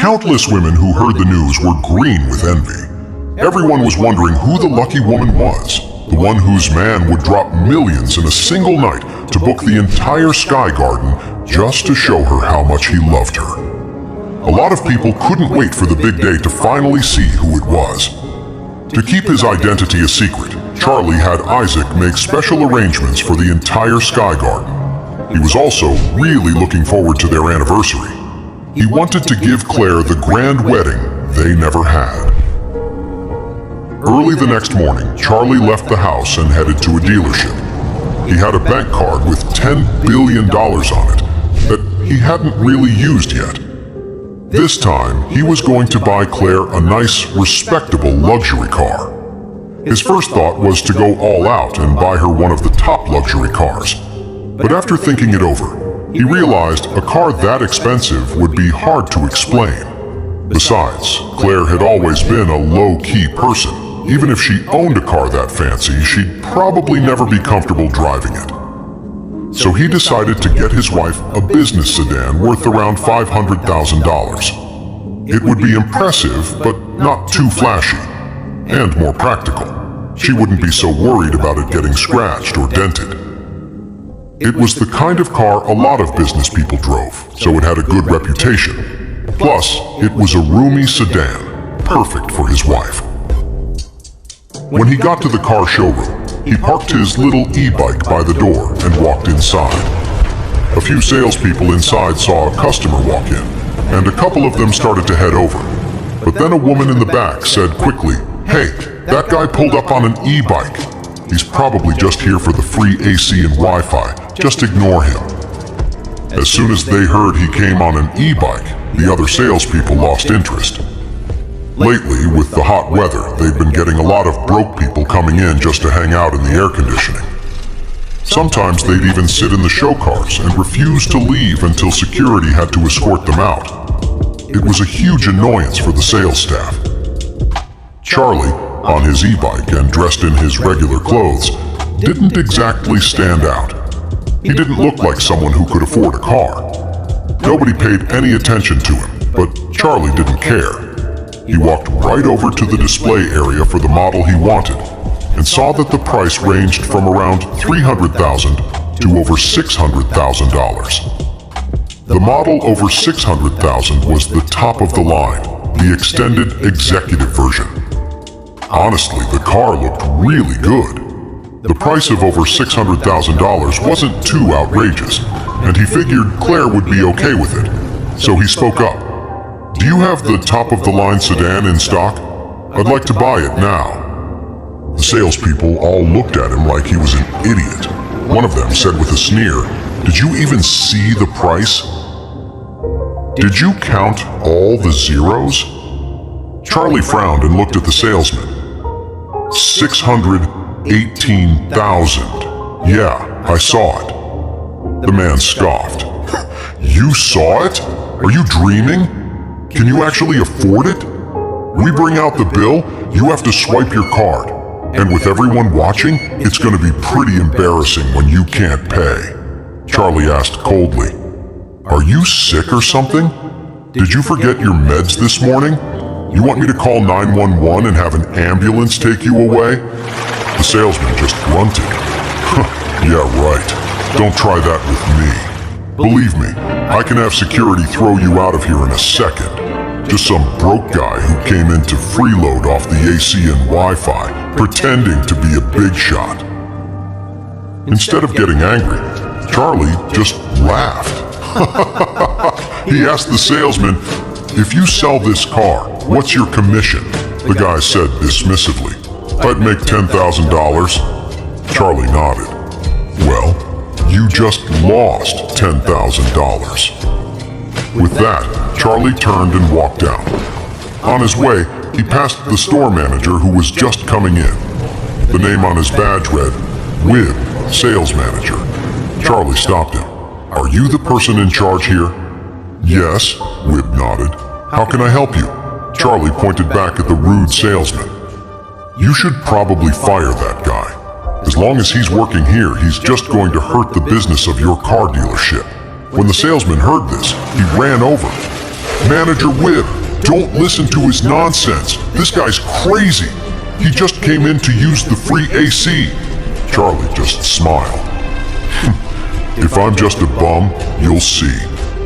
Countless women who heard the news were green with envy. Everyone was wondering who the lucky woman was, the one whose man would drop millions in a single night to book the entire Sky Garden just to show her how much he loved her. A lot of people couldn't wait for the big day to finally see who it was. To keep his identity a secret, Charlie had Isaac make special arrangements for the entire Sky Garden. He was also really looking forward to their anniversary. He wanted to give Claire the grand wedding they never had. Early the next morning, Charlie left the house and headed to a dealership. He had a bank card with $10 billion on it that he hadn't really used yet. This time, he was going to buy Claire a nice, respectable luxury car. His first thought was to go all out and buy her one of the top luxury cars. But after thinking it over, he realized a car that expensive would be hard to explain. Besides, Claire had always been a low-key person. Even if she owned a car that fancy, she'd probably never be comfortable driving it. So he decided to get his wife a business sedan worth around $500,000. It would be impressive, but not too flashy, and more practical. She wouldn't be so worried about it getting scratched or dented. It was the kind of car a lot of business people drove, so it had a good reputation. Plus, it was a roomy sedan, perfect for his wife. When he got to the car showroom, he parked his little e-bike by the door and walked inside. A few salespeople inside saw a customer walk in, and a couple of them started to head over. But then a woman in the back said quickly, "Hey, that guy pulled up on an e-bike. He's probably just here for the free AC and Wi-Fi. Just ignore him." As soon as they heard he came on an e-bike, the other salespeople lost interest. Lately, with the hot weather, they've been getting a lot of broke people coming in just to hang out in the air conditioning. Sometimes they'd even sit in the show cars and refuse to leave until security had to escort them out. It was a huge annoyance for the sales staff. Charlie, on his e-bike and dressed in his regular clothes, didn't exactly stand out. He didn't look like someone who could afford a car. Nobody paid any attention to him, but Charlie didn't care. He walked right over to the display area for the model he wanted and saw that the price ranged from around $300,000 to over $600,000. The model over $600,000 was the top of the line, the extended executive version. Honestly, the car looked really good. The price of over $600,000 wasn't too outrageous, and he figured Claire would be okay with it. So he spoke up. "Do you have the top-of-the-line sedan in stock? I'd like to buy it now." The salespeople all looked at him like he was an idiot. One of them said with a sneer, "Did you even see the price? Did you count all the zeros?" Charlie frowned and looked at the salesman. $618,000. "Yeah, I saw it." The man scoffed. "You saw it? Are you dreaming? Can you actually afford it? We bring out the bill, you have to swipe your card. And with everyone watching, it's going to be pretty embarrassing when you can't pay." Charlie asked coldly, "Are you sick or something? Did you forget your meds this morning? You want me to call 911 and have an ambulance take you away?" The salesman just grunted. "Yeah, right. Don't try that with me. Believe me, I can have security throw you out of here in a second. Just some broke guy who came in to freeload off the AC and Wi-Fi, pretending to be a big shot." Instead of getting angry, Charlie just laughed. He asked the salesman, "If you sell this car, what's your commission?" The guy said dismissively, "I'd make $10,000. Charlie nodded. "Well, you just lost $10,000. With that, Charlie turned and walked out. On his way, he passed the store manager who was just coming in. The name on his badge read, "Wib, Sales Manager." Charlie stopped him. "Are you the person in charge here?" "Yes," Wib nodded. "How can I help you?" Charlie pointed back at the rude salesman. "You should probably fire that guy. As long as he's working here, he's just going to hurt the business of your car dealership." When the salesman heard this, he ran over. Manager Whip, don't listen to his nonsense. This guy's crazy. He just came in to use the free AC. Charlie just smiled. If I'm just a bum, you'll see.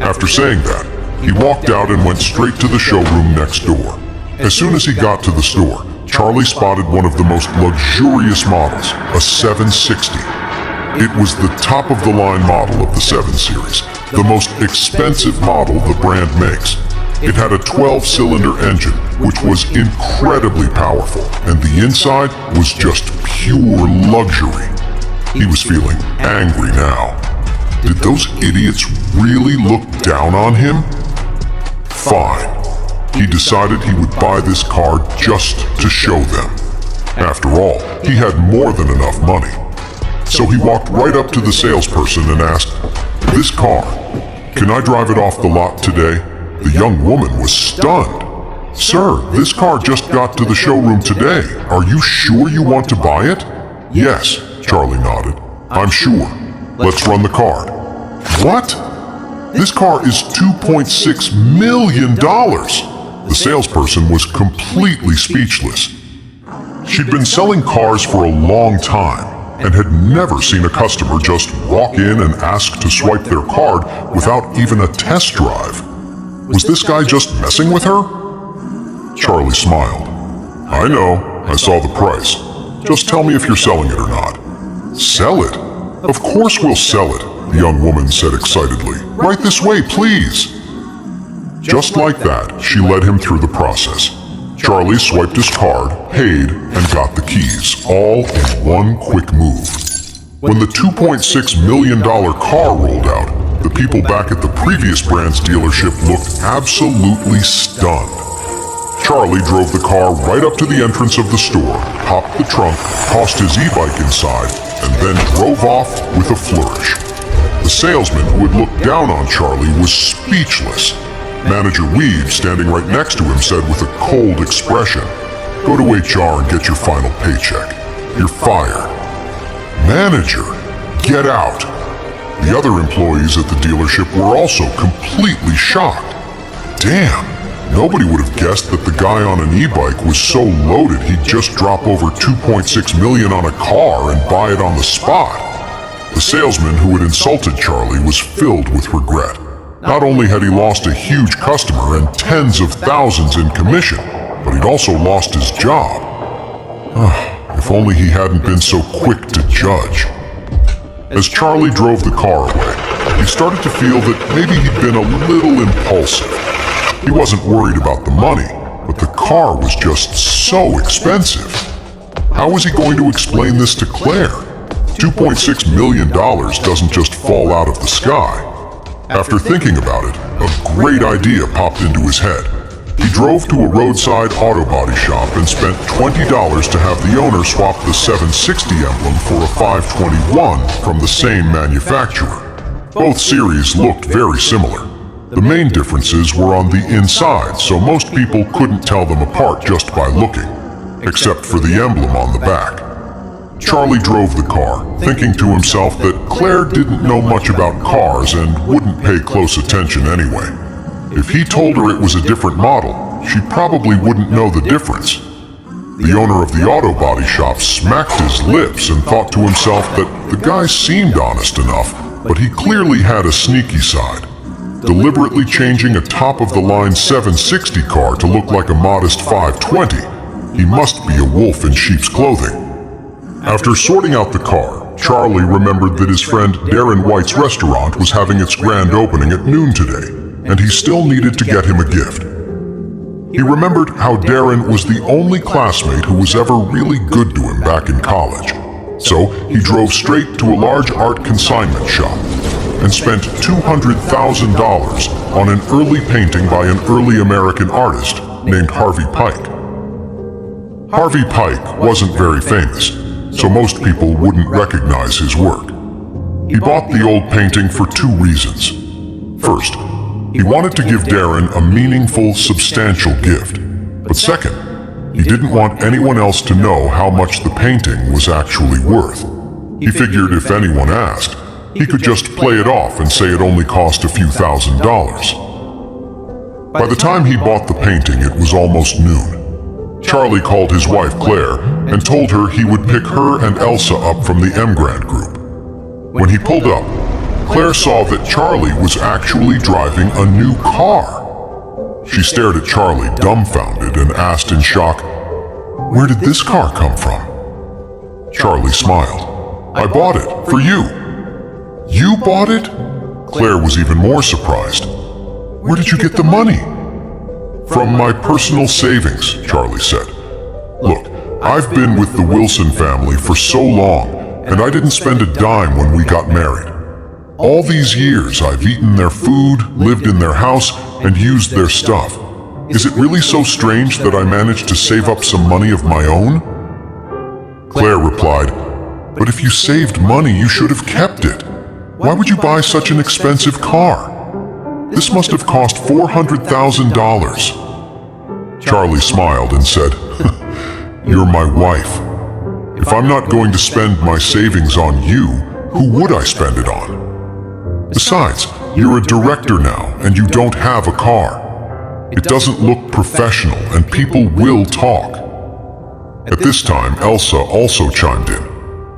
After saying that, he walked out and went straight to the showroom next door. As soon as he got to the store, Charlie spotted one of the most luxurious models, a 760. It was the top-of-the-line model of the 7 Series, the most expensive model the brand makes. It had a 12-cylinder engine, which was incredibly powerful, and the inside was just pure luxury. He was feeling angry now. Did those idiots really look down on him? Fine. He decided he would buy this car just to show them. After all, he had more than enough money. So he walked right up to the salesperson and asked, "This car, can I drive it off the lot today?" The young woman was stunned. "Sir, this car just got to the showroom today. Are you sure you want to buy it?" "Yes," Charlie nodded. "I'm sure. Let's run the card." "What? This car is $2.6 million. The salesperson was completely speechless. She'd been selling cars for a long time and had never seen a customer just walk in and ask to swipe their card without even a test drive. Was this guy just messing with her? Charlie smiled. "I know, I saw the price. Just tell me if you're selling it or not." "Sell it? Of course we'll sell it," the young woman said excitedly. "Right this way, please." Just like that, she led him through the process. Charlie swiped his card, paid, and got the keys, all in one quick move. When the $2.6 million car rolled out, the people back at the previous brand's dealership looked absolutely stunned. Charlie drove the car right up to the entrance of the store, popped the trunk, tossed his e-bike inside, and then drove off with a flourish. The salesman who had looked down on Charlie was speechless. Manager Weave, standing right next to him, said with a cold expression, "Go to HR and get your final paycheck. You're fired." "Manager, get out!" The other employees at the dealership were also completely shocked. Damn, nobody would have guessed that the guy on an e-bike was so loaded he'd just drop over $2.6 million on a car and buy it on the spot. The salesman who had insulted Charlie was filled with regret. Not only had he lost a huge customer and tens of thousands in commission, but he'd also lost his job. If only he hadn't been so quick to judge. As Charlie drove the car away, he started to feel that maybe he'd been a little impulsive. He wasn't worried about the money, but the car was just so expensive. How was he going to explain this to Claire? $2.6 million doesn't just fall out of the sky. After thinking about it, a great idea popped into his head. He drove to a roadside auto body shop and spent $20 to have the owner swap the 760 emblem for a 521 from the same manufacturer. Both series looked very similar. The main differences were on the inside, so most people couldn't tell them apart just by looking, except for the emblem on the back. Charlie drove the car, thinking to himself that Claire didn't know much about cars and wouldn't pay close attention anyway. If he told her it was a different model, she probably wouldn't know the difference. The owner of the auto body shop smacked his lips and thought to himself that the guy seemed honest enough, but he clearly had a sneaky side. Deliberately changing a top-of-the-line 760 car to look like a modest 520, he must be a wolf in sheep's clothing. After sorting out the car, Charlie remembered that his friend Darren White's restaurant was having its grand opening at noon today, and he still needed to get him a gift. He remembered how Darren was the only classmate who was ever really good to him back in college. So he drove straight to a large art consignment shop and spent $200,000 on an early painting by an early American artist named Harvey Pike. Harvey Pike wasn't very famous, so most people wouldn't recognize his work. He bought the old painting for two reasons. First, he wanted to give Darren a meaningful, substantial gift. But second, he didn't want anyone else to know how much the painting was actually worth. He figured if anyone asked, he could just play it off and say it only cost a few $1,000s. By the time he bought the painting, it was almost noon. Charlie called his wife Claire and told her he would pick her and Elsa up from the Emgrand group. When he pulled up, Claire saw that Charlie was actually driving a new car. She stared at Charlie, dumbfounded, and asked in shock, "Where did this car come from?" Charlie smiled. "I bought it, for you." "You bought it?" Claire was even more surprised. "Where did you get the money?" "From my personal savings," Charlie said. "Look, I've been with the Wilson family for so long, and I didn't spend a dime when we got married. All these years I've eaten their food, lived in their house, and used their stuff. Is it really so strange that I managed to save up some money of my own?" Claire replied, "But if you saved money, you should have kept it. Why would you buy such an expensive car? This must have cost $400,000. Charlie smiled and said, "You're my wife. If I'm not going to spend my savings on you, who would I spend it on? Besides, you're a director now and you don't have a car. It doesn't look professional and people will talk." At this time, Elsa also chimed in.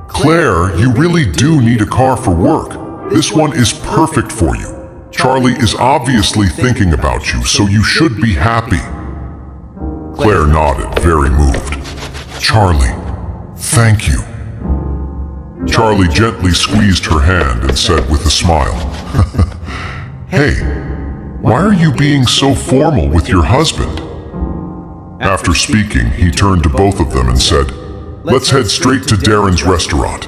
"Claire, you really do need a car for work. This one is perfect for you. Charlie is obviously thinking about you, so you should be happy." Claire nodded, very moved. "Charlie, thank you." Charlie gently squeezed her hand and said with a smile, "Hey, why are you being so formal with your husband?" After speaking, he turned to both of them and said, "Let's head straight to Darren's restaurant."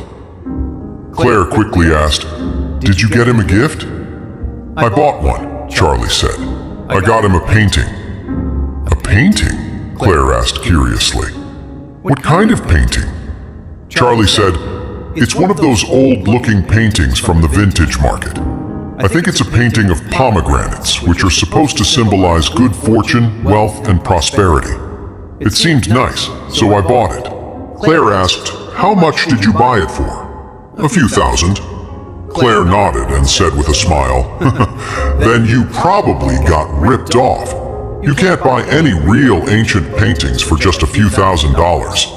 Claire quickly asked, "Did you get him a gift?" "I bought one," Charlie said. "I got him a painting." "A painting?" Claire asked curiously. "What kind of painting?" Charlie said, "It's one of those old-looking paintings from the vintage market. I think it's a painting of pomegranates, which are supposed to symbolize good fortune, wealth, and prosperity. It seemed nice, so I bought it." Claire asked, "How much did you buy it for?" "A few thousand." Claire nodded and said with a smile, "Then you probably got ripped off. You can't buy any real ancient paintings for just a few $1,000s.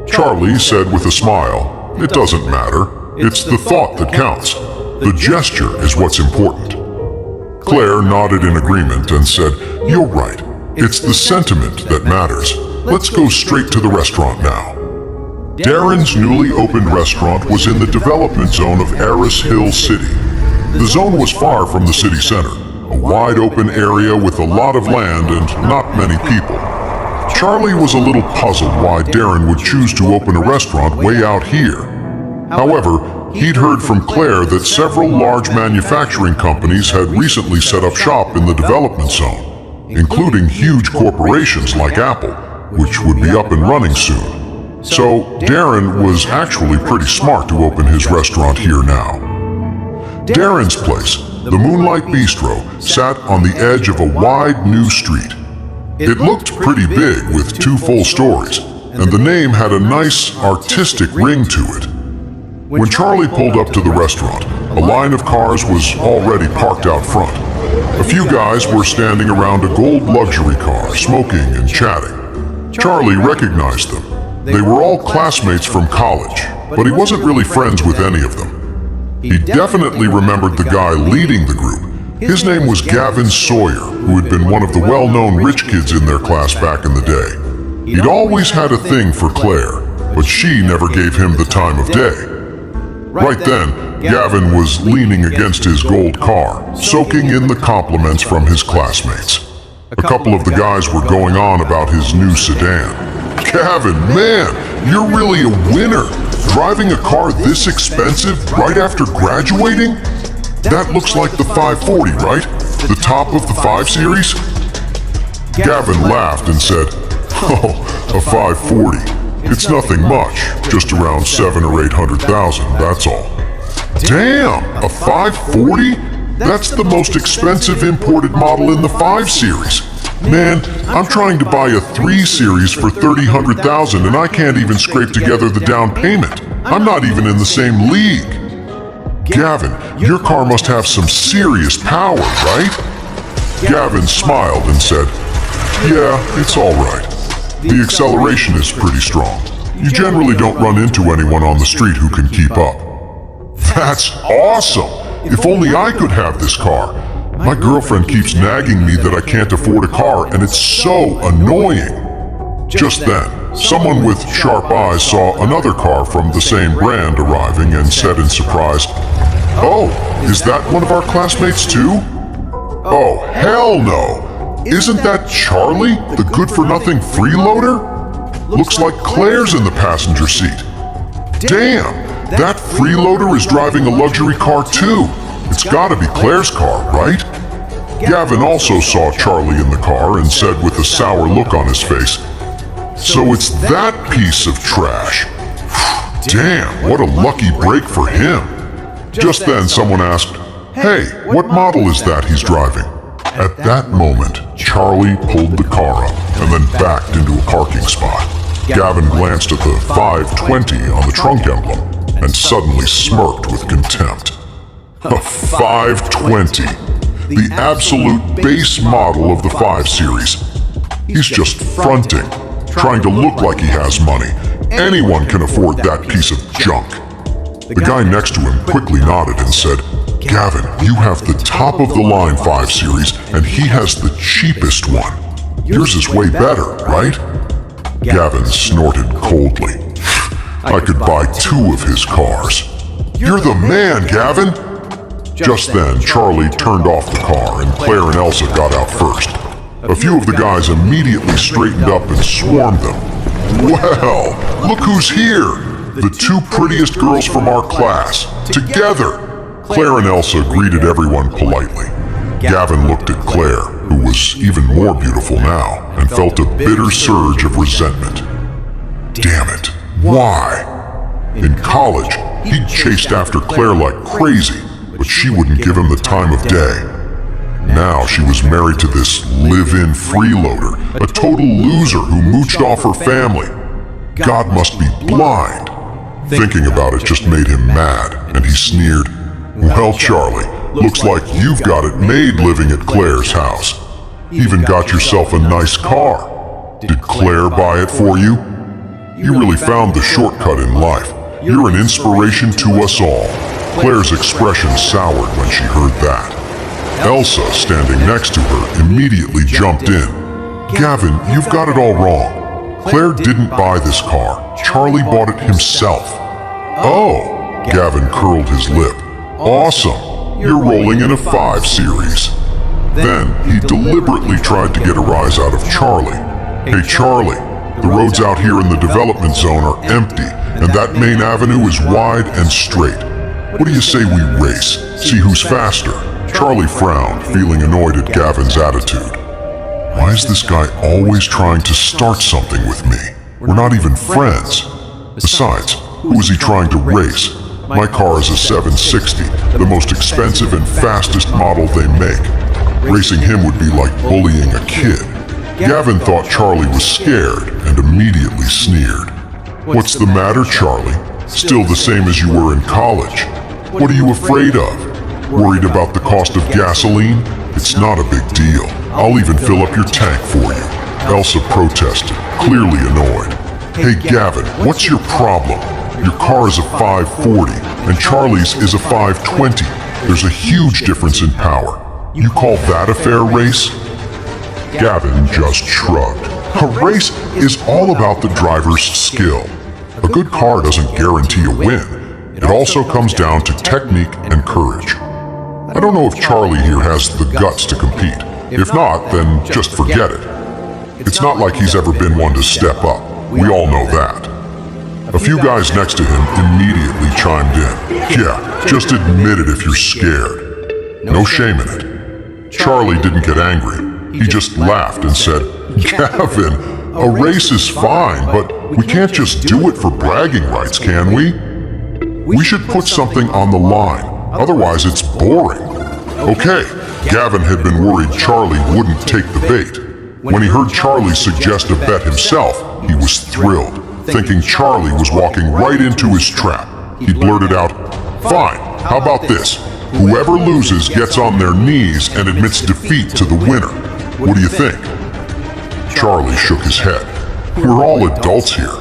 Charlie said with a smile, "It doesn't matter. It's the thought that counts. The gesture is what's important." Claire nodded in agreement and said, "You're right. It's the sentiment that matters. Let's go straight to the restaurant now." Darren's newly opened restaurant was in the development zone of Aris Hill City. The zone was far from the city center, a wide open area with a lot of land and not many people. Charlie was a little puzzled why Darren would choose to open a restaurant way out here. However, he'd heard from Claire that several large manufacturing companies had recently set up shop in the development zone, including huge corporations like Apple, which would be up and running soon. So Darren was actually pretty smart to open his restaurant here now. Darren's place, the Moonlight Bistro, sat on the edge of a wide new street. It looked pretty big with 2 full stories, and the name had a nice artistic ring to it. When Charlie pulled up to the restaurant, a line of cars was already parked out front. A few guys were standing around a gold luxury car, smoking and chatting. Charlie recognized them. They were all classmates from college, but he wasn't really friends with any of them. He definitely remembered the guy leading the group. His name was Gavin Sawyer, who had been one of the well-known rich kids in their class back in the day. He'd always had a thing for Claire, but she never gave him the time of day. Right then, Gavin was leaning against his gold car, soaking in the compliments from his classmates. A couple of the guys were going on about his new sedan. "Gavin, man, you're really a winner. Driving a car this expensive right after graduating? That looks like the 540, right? The top of the 5 Series? Gavin laughed and said, "Oh, a 540. It's nothing much, just around 700,000 or 800,000, that's all." "Damn, a 540? That's the most expensive imported model in the 5 Series. Man, I'm trying to buy a 3 Series for 300,000 and I can't even scrape together the down payment. I'm not even in the same league." "Gavin, your car must have some serious power, right?" Gavin smiled and said, "Yeah, it's all right. The acceleration is pretty strong. You generally don't run into anyone on the street who can keep up." "That's awesome! If only I could have this car. My girlfriend keeps nagging me that I can't afford a car, and it's so annoying." Just then, someone with sharp eyes saw another car from the same brand arriving and said in surprise, "Oh, is that one of our classmates too?" "Oh, hell no! Isn't that Charlie, the good-for-nothing freeloader? Looks like Claire's in the passenger seat. Damn, that freeloader is driving a luxury car too. It's gotta be Claire's car, right?" Gavin also saw Charlie in the car and said with a sour look on his face, "So it's that piece of trash. Damn, what a lucky break for him." Just then someone asked, "Hey, what model is that he's driving?" At that moment, Charlie pulled the car up and then backed into a parking spot. Gavin glanced at the 520 on the trunk emblem and suddenly smirked with contempt. A 520, the absolute base model of the 5 Series. He's just fronting, trying to look like he has money. Anyone can afford that piece of junk. The guy next to him quickly nodded and said, "Gavin, you have the top-of-the-line 5 Series, and he has the cheapest one. Yours is way better, right?" Gavin snorted coldly. "I could buy 2 of his cars." "You're the man, Gavin!" Just then, Charlie turned off the car and Claire and Elsa got out first. A few of the guys immediately straightened up and swarmed them. "Well, look who's here! The 2 prettiest girls from our class, together!" Claire and Elsa greeted everyone politely. Gavin looked at Claire, who was even more beautiful now, and felt a bitter surge of resentment. Damn it, why? In college, he'd chased after Claire like crazy, but she wouldn't give him the time of day. Now she was married to this live-in freeloader, a total loser who mooched off her family. God must be blind. Thinking about it just made him mad, and he sneered, "Well, Charlie, looks like you've got it made living at Claire's house. Even got yourself a nice car. Did Claire buy it for you? You really found the shortcut in life. You're an inspiration to us all." Claire's expression soured when she heard that. Elsa, standing next to her, immediately jumped in. "Gavin, you've got it all wrong. Claire didn't buy this car. Charlie bought it himself." "Oh," Gavin curled his lip. "Awesome. You're rolling in a 5 Series." Then he deliberately tried to get a rise out of Charlie. "Hey Charlie, the roads out here in the development zone are empty, and that main avenue is wide and straight. What do you say we race? See who's faster?" Charlie frowned, feeling annoyed at Gavin's attitude. Why is this guy always trying to start something with me? We're not even friends. Besides, who is he trying to race? My car is a 760, the most expensive and fastest model they make. Racing him would be like bullying a kid. Gavin thought Charlie was scared and immediately sneered. "What's the matter, Charlie? Still the same as you were in college. What are you afraid of? Worried about the cost of gasoline? It's not a big deal. I'll even fill up your tank for you." Elsa protested, clearly annoyed. "Hey Gavin, what's your problem? Your car is a 540, and Charlie's is a 520. There's a huge difference in power. You call that a fair race?" Gavin just shrugged. A race is all about the driver's skill. A good car doesn't guarantee a win. It also comes down to technique and courage. I don't know if Charlie here has the guts to compete. If not, then just forget it. It's not like he's ever been one to step up. We all know that. A few guys next to him immediately chimed in. "Yeah, just admit it if you're scared. No shame in it." Charlie didn't get angry. He just laughed and said, "Gavin, a race is fine, but we can't just do it for bragging rights, can we? We should put something on the line, otherwise it's boring." Okay, Gavin had been worried Charlie wouldn't take the bait. When he heard Charlie suggest a bet himself, he was thrilled, thinking Charlie was walking right into his trap. He blurted out, "Fine, how about this? Whoever loses gets on their knees and admits defeat to the winner. What do you think? Charlie shook his head. We're all adults here.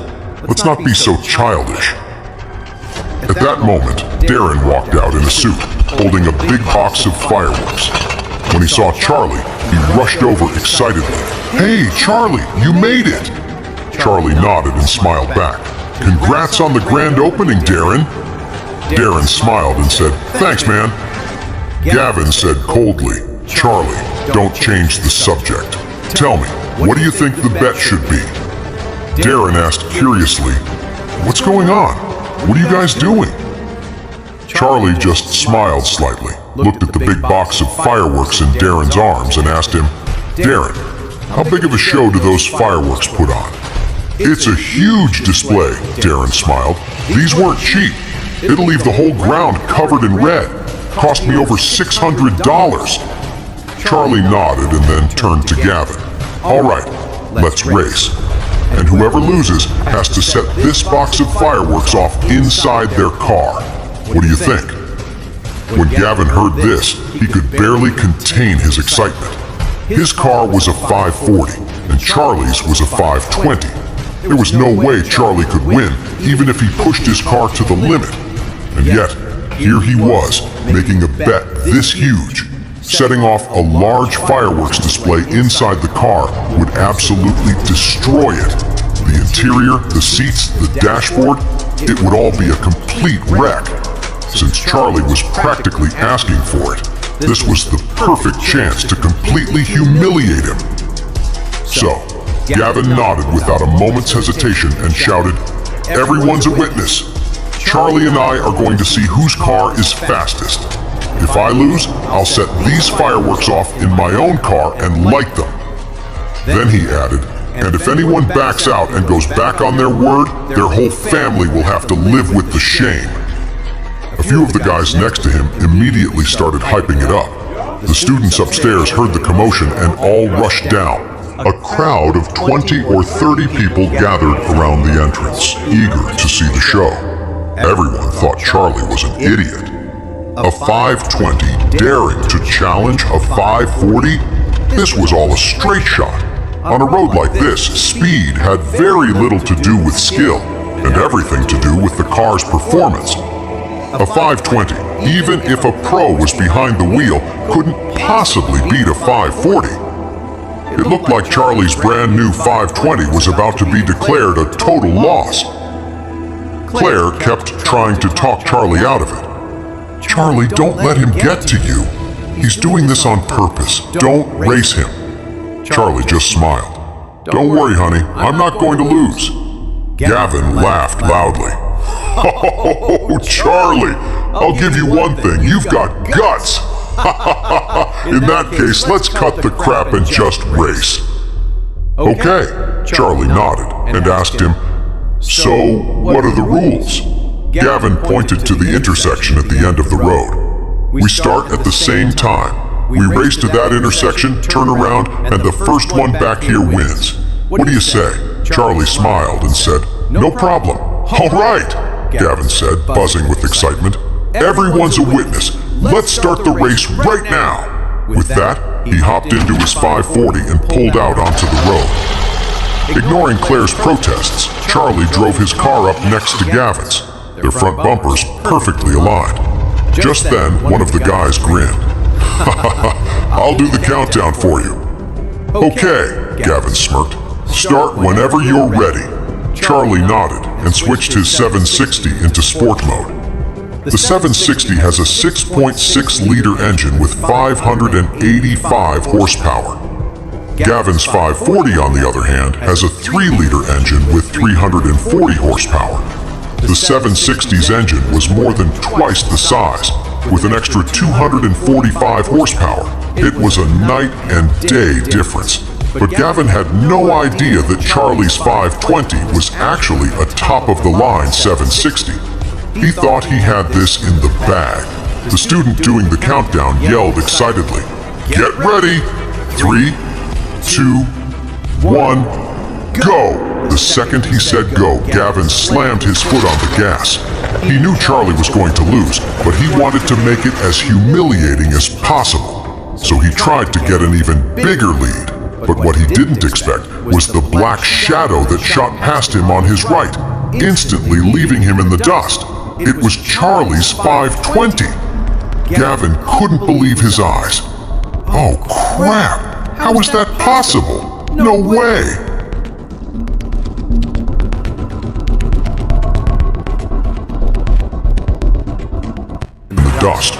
Let's not be so childish. At that moment, Darren walked out in a suit, holding a big box of fireworks. When he saw Charlie, he rushed over excitedly. Hey, Charlie, you made it! Charlie nodded and smiled back. Congrats on the grand opening, Darren. Darren smiled and said, thanks, man. Gavin said coldly, Charlie, don't change the subject. Tell me, what do you think the bet should be? Darren asked curiously, what's going on? What are you guys doing? Charlie just smiled slightly, looked at the big box of fireworks in Darren's arms and asked him, Darren, how big of a show do those fireworks put on? It's a huge display, Darren smiled. These weren't cheap. It'll leave the whole ground covered in red. Cost me over $600. Charlie nodded and then turned to Gavin. All right, let's race. And whoever loses has to set this box of fireworks off inside their car. What do you think? When Gavin heard this, he could barely contain his excitement. His car was a 540, and Charlie's was a 520. There was no way Charlie could win, even if he pushed his car to the limit. And yet, here he was, making a bet this huge. Setting off a large fireworks display inside the car would absolutely destroy it. The interior, the seats, the dashboard, it would all be a complete wreck. Since Charlie was practically asking for it, this was the perfect chance to completely humiliate him. So, Gavin nodded without a moment's hesitation and shouted, everyone's a witness. Charlie and I are going to see whose car is fastest. If I lose, I'll set these fireworks off in my own car and light them. Then he added, and if anyone backs out and goes back on their word, their whole family will have to live with the shame. A few of the guys next to him immediately started hyping it up. The students upstairs heard the commotion and all rushed down. A crowd of 20 or 30 people gathered around the entrance, eager to see the show. Everyone thought Charlie was an idiot. A 520 daring to challenge a 540? This was all a straight shot. On a road like this, speed had very little to do with skill, and everything to do with the car's performance. A 520, even if a pro was behind the wheel, couldn't possibly beat a 540. It looked like Charlie's brand new 520 was about to be declared a total loss. Claire kept trying to talk Charlie out of it. Charlie, don't let him get to you. He's doing this on purpose. Don't race him. Charlie just smiled. Don't worry, honey. I'm not going to lose. Gavin laughed loudly. Oh, Charlie, I'll give you one thing. You've got guts. In that case, let's cut the crap and just race. Okay, Charlie nodded and asked him, so what are the rules? Gavin pointed to the intersection at the end of the road. We start at the same time. We race to that intersection, turn around, and the first one back here wins. What do you say? Charlie smiled and said, no problem. All right, Gavin said, buzzing with excitement. Everyone's a witness. Let's start the race right now. With that, he hopped into his 540 and pulled out onto the road. Ignoring Claire's protests, Charlie drove his car up next to Gavin's, their front bumpers perfectly aligned. Just then, one of the guys grinned. I'll do the countdown for you. Okay, Gavin smirked. Start whenever you're ready. Charlie nodded and switched his 760 into sport mode. The 760 has a 6.6-liter engine with 585 horsepower. Gavin's 540, on the other hand, has a 3-liter engine with 340 horsepower. The 760's engine was more than twice the size, with an extra 245 horsepower. It was a night and day difference. But Gavin had no idea that Charlie's 520 was actually a top-of-the-line 760. He thought he had this in the bag. The student doing the countdown yelled excitedly, "Get ready! 3, 2, 1, go!" The second he said go, Gavin slammed his foot on the gas. He knew Charlie was going to lose, but he wanted to make it as humiliating as possible. So he tried to get an even bigger lead. But what he didn't expect was the black shadow that shot past him on his right, instantly leaving him in the dust. It was Charlie's 520. Gavin couldn't believe his eyes. Oh crap! How is that possible? No way! In the dust.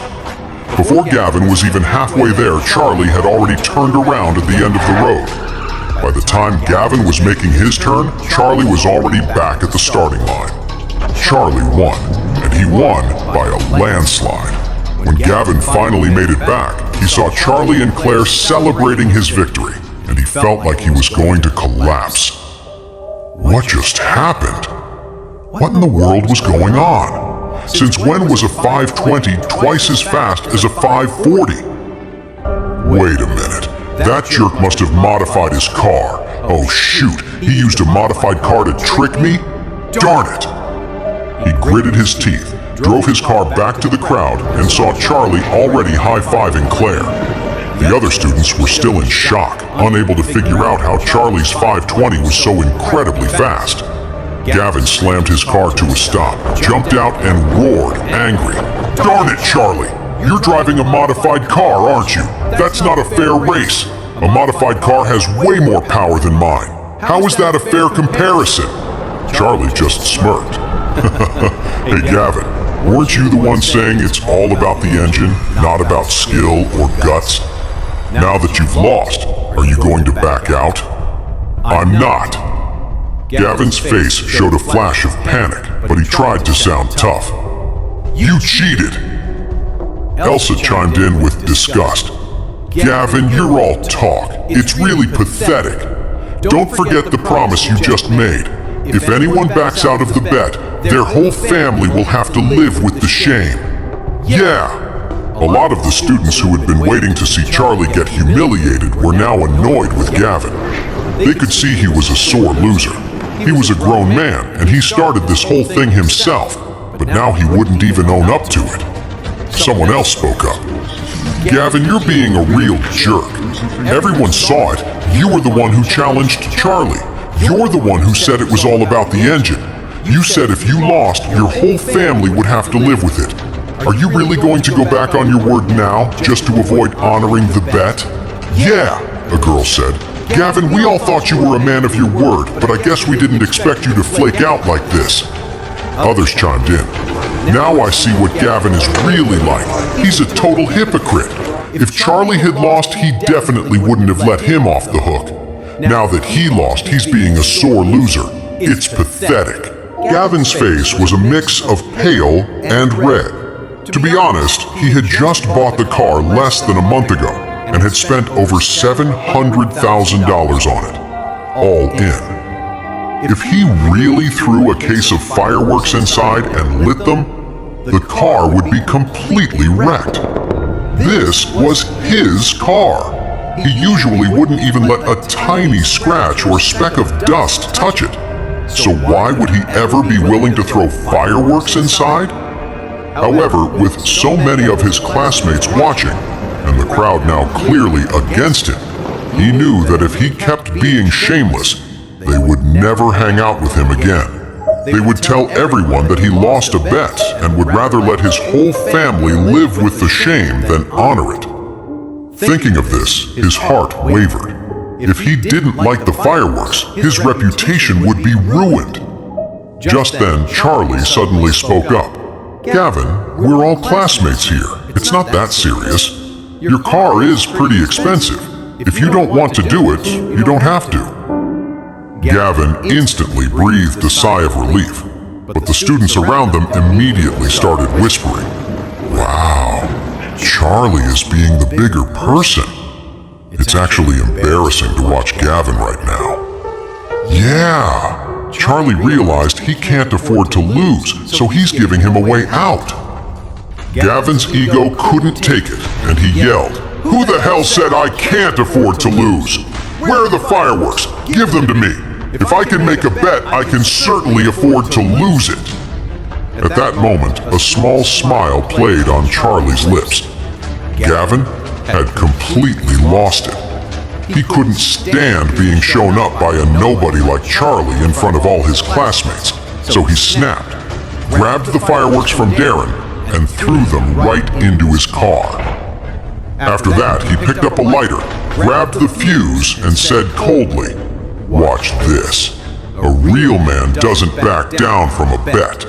Before Gavin was even halfway there, Charlie had already turned around at the end of the road. By the time Gavin was making his turn, Charlie was already back at the starting line. Charlie won, and he won by a landslide. When Gavin finally made it back, he saw Charlie and Claire celebrating his victory, and he felt like he was going to collapse. What just happened? What in the world was going on? Since when was a 520 twice as fast as a 540? Wait a minute. That jerk must have modified his car. Oh shoot, he used a modified car to trick me? Darn it! He gritted his teeth, drove his car back to the crowd, and saw Charlie already high-fiving Claire. The other students were still in shock, unable to figure out how Charlie's 520 was so incredibly fast. Gavin slammed his car to a stop, jumped out, and roared, angry. Darn it, Charlie! You're driving a modified car, aren't you? That's not a fair race. A modified car has way more power than mine. How is that a fair comparison? Charlie just smirked. Hey, Gavin, weren't you the one saying it's all about the engine, not about skill or guts? Now that you've lost, are you going to back out? I'm not. Gavin's face showed a flash of panic, but he tried to sound tough. You cheated! Elsa chimed in with disgust. Gavin, you're all talk. It's really pathetic. Don't forget the promise you just made. If anyone backs out of the bet, their whole family will have to live with the shame. Yeah! A lot of the students who had been waiting to see Charlie get humiliated were now annoyed with Gavin. They could see he was a sore loser. He was a grown man, and he started this whole thing himself, but now he wouldn't even own up to it. Someone else spoke up. Gavin, you're being a real jerk. Everyone saw it. You were the one who challenged Charlie. You're the one who said it was all about the engine. You said if you lost, your whole family would have to live with it. Are you really going to go back on your word now, just to avoid honoring the bet? Yeah, a girl said. Gavin, we all thought you were a man of your word, but I guess we didn't expect you to flake out like this. Others chimed in. Now I see what Gavin is really like. He's a total hypocrite. If Charlie had lost, he definitely wouldn't have let him off the hook. Now that he lost, he's being a sore loser. It's pathetic. Gavin's face was a mix of pale and red. To be honest, he had just bought the car less than a month ago and had spent over $700,000 on it, all in. If he really threw a case of fireworks inside and lit them, the car would be completely wrecked. This was his car. He usually wouldn't even let a tiny scratch or speck of dust touch it. So why would he ever be willing to throw fireworks inside? However, with so many of his classmates watching, and the crowd now clearly against him, he knew that if he kept being shameless, they would never hang out with him again. They would tell everyone that he lost a bet and would rather let his whole family live with the shame than honor it. Thinking of this, his heart wavered. If he didn't like the fireworks, his reputation would be ruined. Just then, Charlie suddenly spoke up. Gavin, we're all classmates here. It's not that serious. Your car is pretty expensive. If you don't want to do it, you don't have to. Gavin instantly breathed a sigh of relief, but the students around them immediately started whispering. Wow, Charlie is being the bigger person. It's actually embarrassing to watch Gavin right now. Yeah, Charlie realized he can't afford to lose, so he's giving him a way out. Gavin's ego couldn't take it, and he yelled, "Who the hell said I can't afford to lose? Where are the fireworks? Give them to me. If I can make a bet, I can certainly afford to lose it." At that moment, a small smile played on Charlie's lips. Gavin had completely lost it. He couldn't stand being shown up by a nobody like Charlie in front of all his classmates, so he snapped, grabbed the fireworks from Darren, and threw them right into his car. After that, he picked up a lighter, grabbed the fuse, and said coldly, "Watch this. A real man doesn't back down from a bet,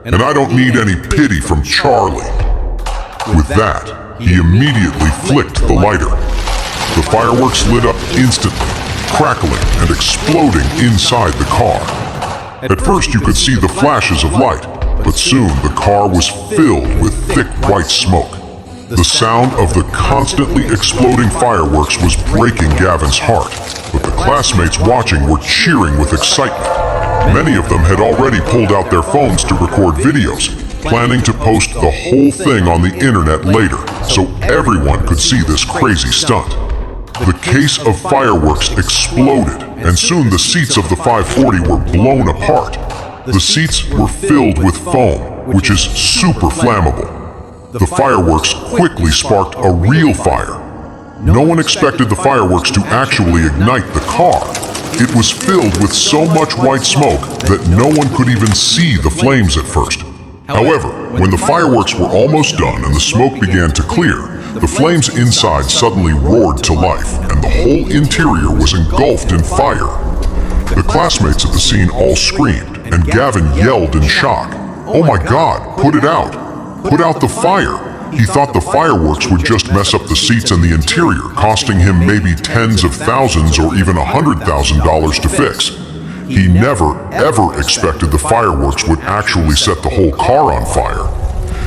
and I don't need any pity from Charlie." With that, he immediately flicked the lighter. The fireworks lit up instantly, crackling and exploding inside the car. At first you could see the flashes of light, but soon the car was filled with thick white smoke. The sound of the constantly exploding fireworks was breaking Gavin's heart, but the classmates watching were cheering with excitement. Many of them had already pulled out their phones to record videos, planning to post the whole thing on the internet later, so everyone could see this crazy stunt. The case of fireworks exploded, and soon the seats of the 540 were blown apart. The seats were filled with foam, which is super flammable. The fireworks quickly sparked a real fire. No one expected the fireworks to actually ignite the car. It was filled with so much white smoke that no one could even see the flames at first. However, when the fireworks were almost done and the smoke began to clear, the flames inside suddenly roared to life, and the whole interior was engulfed in fire. The classmates at the scene all screamed, and Gavin yelled in shock, "Oh my God, put it out! Put out the fire!" He thought the fireworks would just mess up the seats and the interior, costing him maybe tens of thousands or even $100,000 to fix. He never, ever expected the fireworks would actually set the whole car on fire.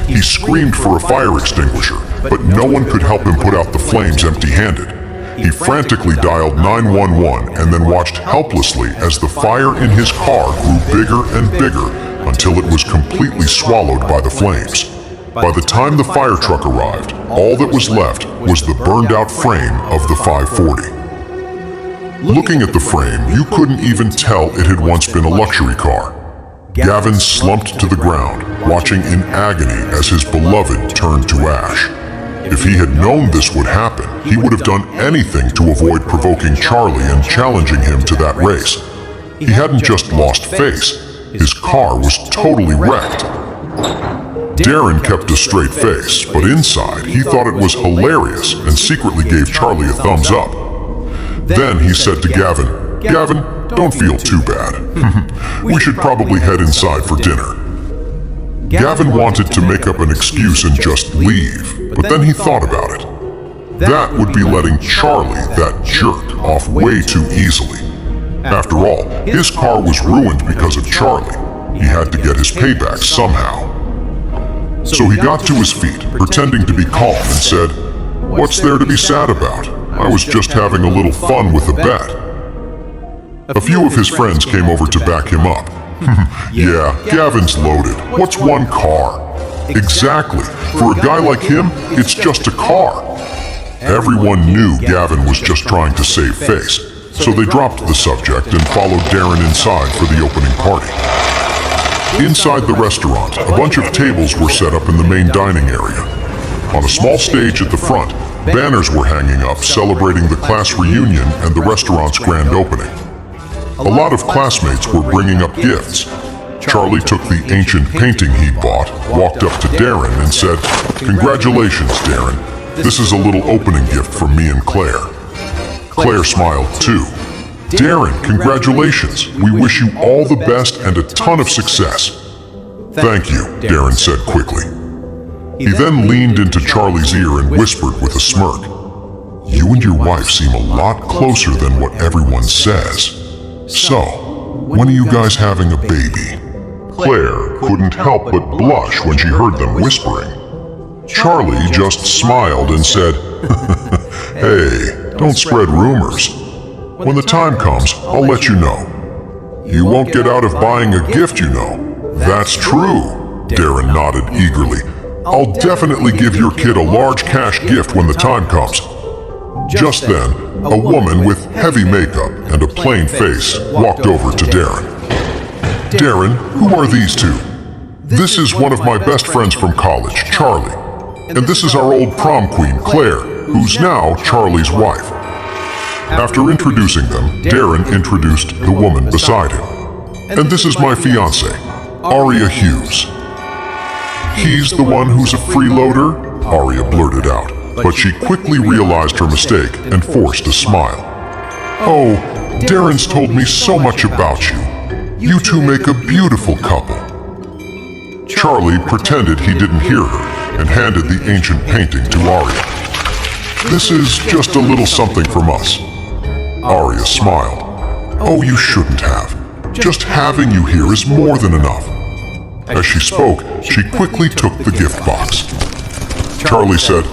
He screamed for a fire extinguisher, but no one could help him put out the flames empty-handed. He frantically dialed 911 and then watched helplessly as the fire in his car grew bigger and bigger until it was completely swallowed by the flames. By the time the fire truck arrived, all that was left was the burned-out frame of the 540. Looking at the frame, you couldn't even tell it had once been a luxury car. Gavin slumped to the ground, watching in agony as his beloved turned to ash. If he had known this would happen, he would have done anything to avoid provoking Charlie and challenging him to that race. He hadn't just lost face, his car was totally wrecked. Darren kept a straight face, but inside he thought it was hilarious and secretly gave Charlie a thumbs up. Then he said to Gavin, "Gavin, don't feel too bad. We should probably head inside for dinner." Gavin wanted to make up an excuse and just leave, but then he thought about it. That would be letting Charlie, that jerk, off way too easily. After all, his car was ruined because of Charlie. He had to get his payback somehow. So he got to his feet, pretending to be calm, and said, "What's there to be sad about? I was just having a little fun with a bet." A few of his friends came over to back him up. "Yeah, Gavin's loaded. What's one car?" "Exactly. For a guy like him, it's just a car." Everyone knew Gavin was just trying to save face, so they dropped the subject and followed Darren inside for the opening party. Inside the restaurant, a bunch of tables were set up in the main dining area. On a small stage at the front, banners were hanging up celebrating the class reunion and the restaurant's grand opening. A lot of classmates were bringing up gifts. Charlie took the ancient painting he'd bought, walked up to Darren and said, "Congratulations, Darren. This is a little opening gift from me and Claire." Claire smiled too. "Darren, congratulations. We wish you all the best and a ton of success." "Thank you," Darren said quickly. He then leaned into Charlie's ear and whispered with a smirk, "You and your wife seem a lot closer than what everyone says. So, when are you guys having a baby?" Claire couldn't help but blush when she heard them whispering. Charlie just smiled and said, "Hey, don't spread rumors. When the time comes, I'll let you know." "You won't get out of buying a gift, you know." "That's true," Darren nodded eagerly. "I'll definitely give your kid a large cash gift when the time comes." Just then, a woman with heavy makeup and a plain face walked over to Darren. "Darren, who are these two?" "This is one of my best friends from college, Charlie. And this is our old prom queen, Claire, who's now Charlie's wife." After introducing them, Darren introduced the woman beside him. "And this is my fiancée, Aria Hughes." "He's the one who's a freeloader?" Aria blurted out, but she quickly realized her mistake and forced a smile. "Oh, Darren's told me so much about you. You two make a beautiful couple." Charlie pretended he didn't hear her and handed the ancient painting to Aria. "This is just a little something from us." Aria smiled. "Oh, you shouldn't have. Just having you here is more than enough." As she spoke, she quickly took the gift box. Charlie said,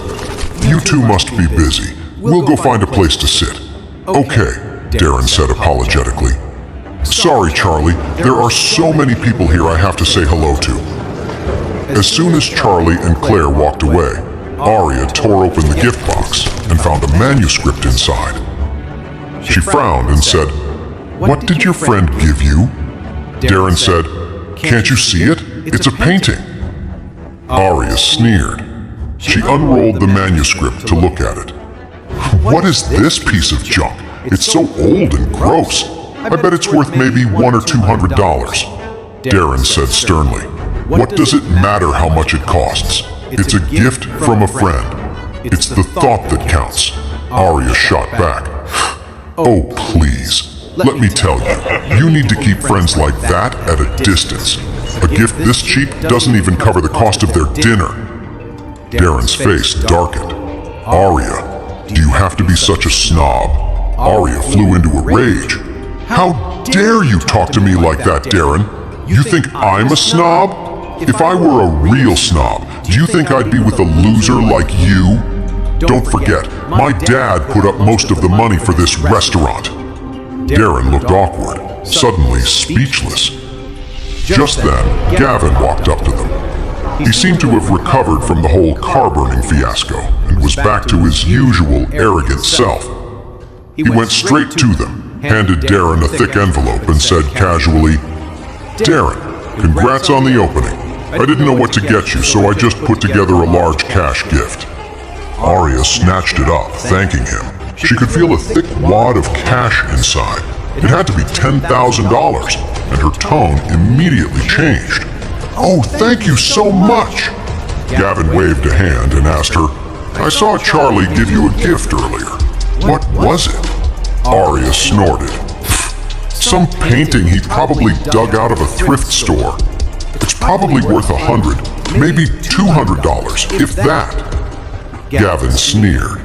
"You two must be busy. We'll go find a place to sit." "Okay," Darren said apologetically. "Sorry, Charlie, there are so many people here I have to say hello to." As soon as Charlie and Claire walked away, Aria tore open the gift box and found a manuscript inside. She frowned and said, "What did your friend give you?" Darren said, "Can't you see it? It's a painting." Aria sneered. She unrolled the manuscript to look at it. "What is this piece of junk? It's so old and gross. I bet it's worth maybe $100 or $200. Darren said sternly. "What does it matter how much it costs? It's a gift from a friend. It's the thought that counts." Aria shot back. "Oh, please. Let me tell you, you need to keep friends like that at a distance. A gift this cheap doesn't even cover the cost of their dinner." Darren's face darkened. "Aria, do you have to be such a snob?" Aria flew into a rage. "How dare you talk to me like that, Darren? You think I'm a snob? If I were a real snob, do you think I'd be with a loser like you? Don't forget, my dad put up most of the money for this restaurant." Darren looked awkward, suddenly speechless. Just then, Gavin walked up to them. He seemed to have recovered from the whole car-burning fiasco and was back to his usual arrogant self. He went straight to them, handed Darren a thick envelope and said casually, "Darren, congrats on the opening. I didn't know what to get you, so I just put together a large cash gift." Aria snatched it up, thanking him. She could feel a thick wad of cash inside. It had to be $10,000, and her tone immediately changed. "Oh, thank you so much!" Gavin waved a hand and asked her, "I saw Charlie give you a gift earlier. What was it?" Aria snorted. "Some painting he probably dug out of a thrift store. It's probably worth $100, maybe $200, if that." Gavin sneered.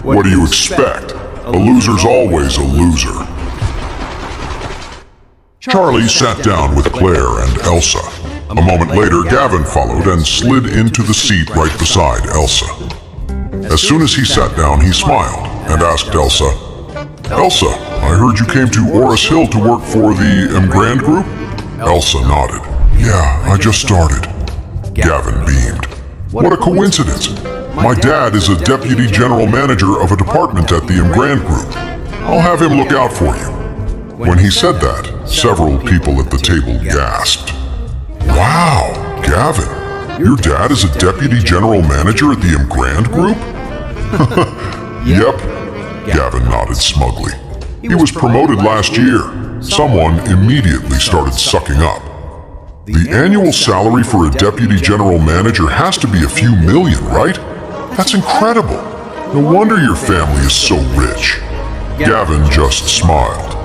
"What do you expect? A loser's always a loser." Charlie sat down with Claire and Elsa. A moment later, Gavin followed and slid into the seat right beside Elsa. As soon as he sat down, he smiled and asked Elsa, "Elsa, I heard you came to Oris Hill to work for the M. Grand Group?" Elsa nodded. "Yeah, I just started." Gavin beamed. "What a coincidence. My dad is a deputy general manager of a department at the M. Grand Group. I'll have him look out for you." When he said that, several people at the table gasped. "Wow, Gavin, your dad is a deputy general manager at the M. Grand Group?" "Yep," Gavin nodded smugly. "He was promoted last year. Someone immediately started sucking up. The annual salary for a deputy general manager has to be a few million, right? That's incredible. No wonder your family is so rich." Gavin just smiled.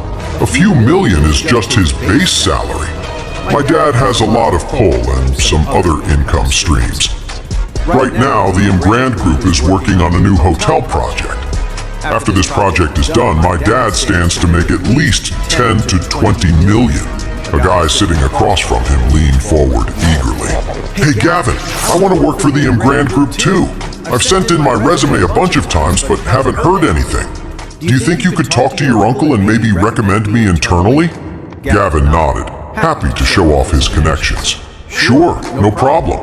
"A few million is just his base salary. My dad has a lot of pull and some other income streams. Right now, the M. Grand Group is working on a new hotel project. After this project is done, my dad stands to make at least 10 to 20 million. A guy sitting across from him leaned forward eagerly. "Hey Gavin, I want to work for the M. Grand Group too. I've sent in my resume a bunch of times but haven't heard anything. Do you think you could talk to your uncle and maybe recommend me internally?" Gavin nodded, happy to show off his connections. "Sure, no problem.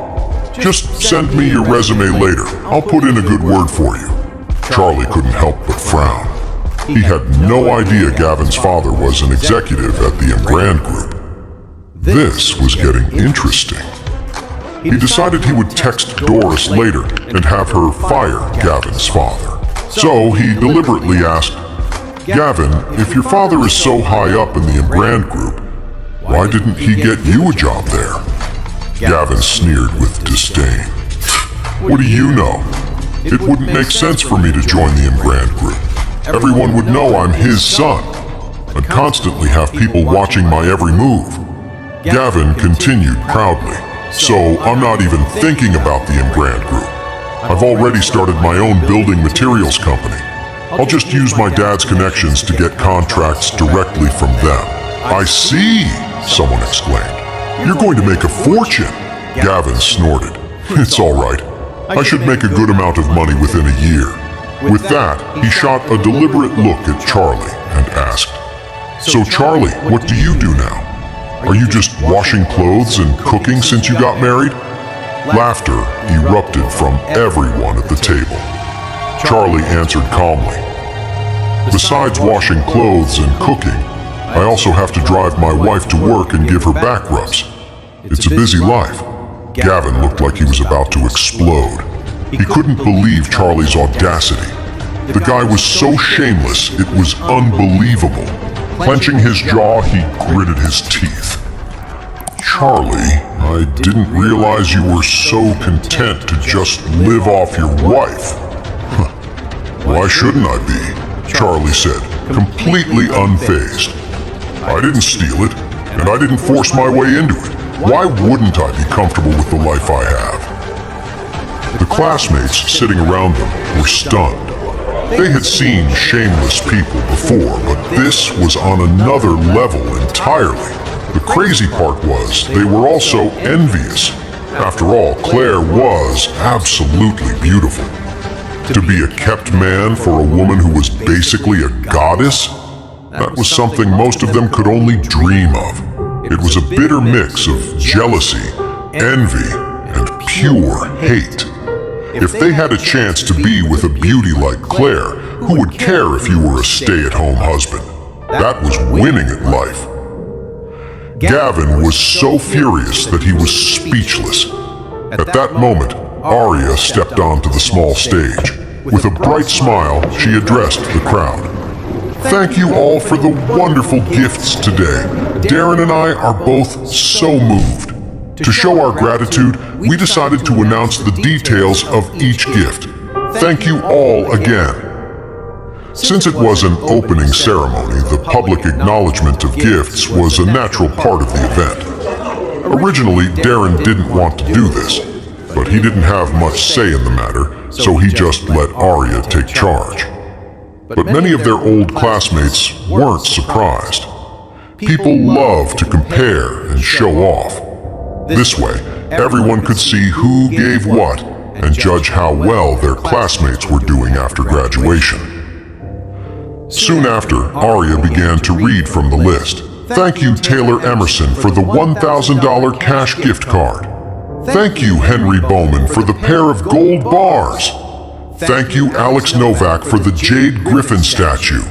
Just send me your resume later. I'll put in a good word for you." Charlie couldn't help but frown. He had no idea Gavin's father was an executive at the Emgrand Group. This was getting interesting. He decided he would text Doris later and have her fire Gavin's father. So he deliberately asked, "Gavin, if your father is so high up in the Emgrand Group, why didn't he get you a job there?" Gavin sneered with disdain. "What do you know? It wouldn't make sense for me to join the Emgrand Group. Everyone would know I'm his son, and constantly have people watching my every move." Gavin continued proudly, "So I'm not even thinking about the Emgrand Group. I've already started my own building materials company. I'll just use my dad's connections to get contracts directly from them." "I see," someone exclaimed. "You're going to make a fortune." Gavin snorted. "It's all right. I should make a good amount of money within a year." With that, he shot a deliberate look at Charlie and asked, "So Charlie, what do you do now? Are you just washing clothes and cooking since you got married?" Laughter erupted from everyone at the table. Charlie answered calmly, "Besides washing clothes and cooking, I also have to drive my wife to work and give her back rubs. It's a busy life." Gavin looked like he was about to explode. He couldn't believe Charlie's audacity. The guy was so shameless, it was unbelievable. Clenching his jaw, he gritted his teeth. "Charlie, I didn't realize you were so content to just live off your wife." "Why shouldn't I be?" Charlie said, completely unfazed. "I didn't steal it, and I didn't force my way into it. Why wouldn't I be comfortable with the life I have?" The classmates sitting around them were stunned. They had seen shameless people before, but this was on another level entirely. The crazy part was they were also envious. After all, Claire was absolutely beautiful. To be a kept man for a woman who was basically a goddess? That was something most of them could only dream of. It was a bitter mix of jealousy, envy, and pure hate. If they had a chance to be with a beauty like Claire, who would care if you were a stay-at-home husband? That was winning at life. Gavin was so furious that he was speechless. At that moment, Arya stepped onto the small stage. With a bright smile, she addressed the crowd. "Thank you all for the wonderful gifts today. Darren and I are both so moved. To show our gratitude, we decided to announce the details of each gift. Thank you all again." Since it was an opening ceremony, the public acknowledgement of gifts was a natural part of the event. Originally, Darren didn't want to do this, but he didn't have much say in the matter, so he just let Arya take charge. But many of their old classmates weren't surprised. People love to compare and show off. This way, everyone could see who gave what and judge how well their classmates were doing after graduation. Soon after, Arya began to read from the list. "Thank you, Taylor Emerson, for the $1,000 cash gift card. Thank you, Henry Bowman, for the pair of gold bars. Thank you, Alex Novak, for the Jade Griffin statue.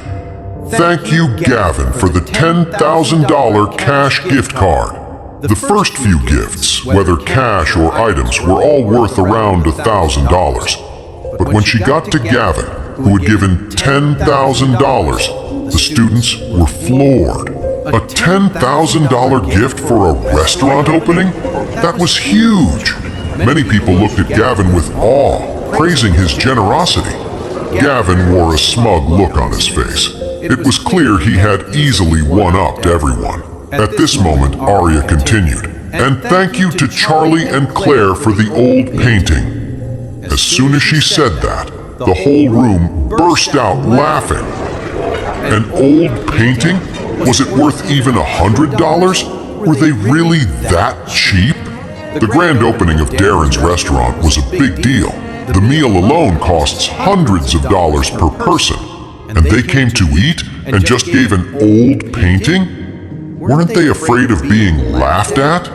Thank you, Gavin, for the $10,000 cash gift card." The first few gifts, whether cash or items, were all worth around $1,000. But when she got to Gavin, who had given $10,000, the students were floored. A $10,000 gift for a restaurant opening? That was huge. Many people looked at Gavin with awe, praising his generosity. Gavin wore a smug look on his face. It was clear he had easily one-upped everyone. At this moment, Arya continued, "And thank you to Charlie and Claire for the old painting." As soon as she said that, the whole room burst out laughing. An old painting? Was it worth even $100? Were they really that cheap? The grand opening of Darren's restaurant was a big deal. The meal alone costs hundreds of dollars per person. And they came to eat and just gave an old painting? Weren't they afraid of being laughed at?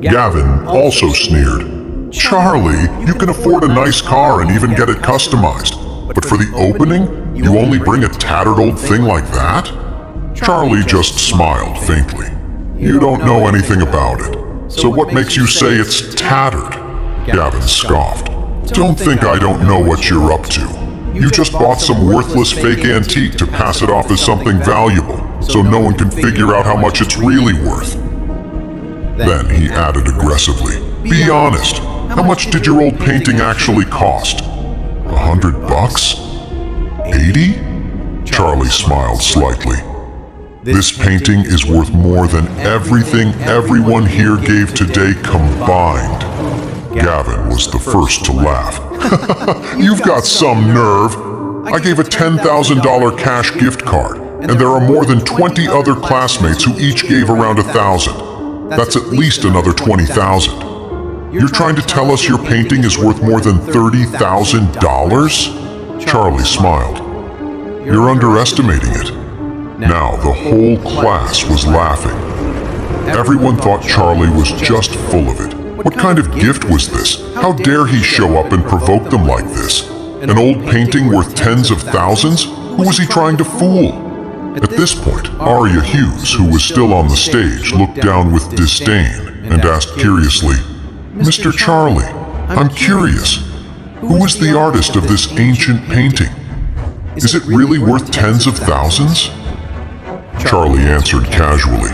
Gavin also sneered. "Charlie, you can afford a nice car and even get it customized. But for the opening, you only bring a tattered old thing like that? Charlie just smiled faintly. You don't know anything about it. So what makes you say it's tattered? Gavin scoffed. Don't think I don't know what you're up to. You just bought some worthless fake antique to pass it off as something valuable, so no one can figure out how much it's really worth. Then he added aggressively, be honest, how much did your old painting actually cost? $100? 80? Charlie smiled slightly. This painting is worth more than everything everyone here gave today combined. Gavin was the first to laugh. You've got some nerve. I gave a $10,000 cash gift card, and there are more than 20 other classmates who each gave around $1,000. That's at least another $20,000. You're trying to tell us your painting is worth more than $30,000? Charlie smiled. You're underestimating it. Now the whole class was laughing. Everyone thought Charlie was just full of it. What kind of gift was this? How dare he show up and provoke them like this? An old painting worth tens of thousands? Who was he trying to fool? At this point, Aria Hughes, who was still on the stage, looked down with disdain and asked curiously, Mr. Charlie, I'm curious. Who was the artist of this ancient painting? Is it really worth tens of thousands? Charlie answered casually.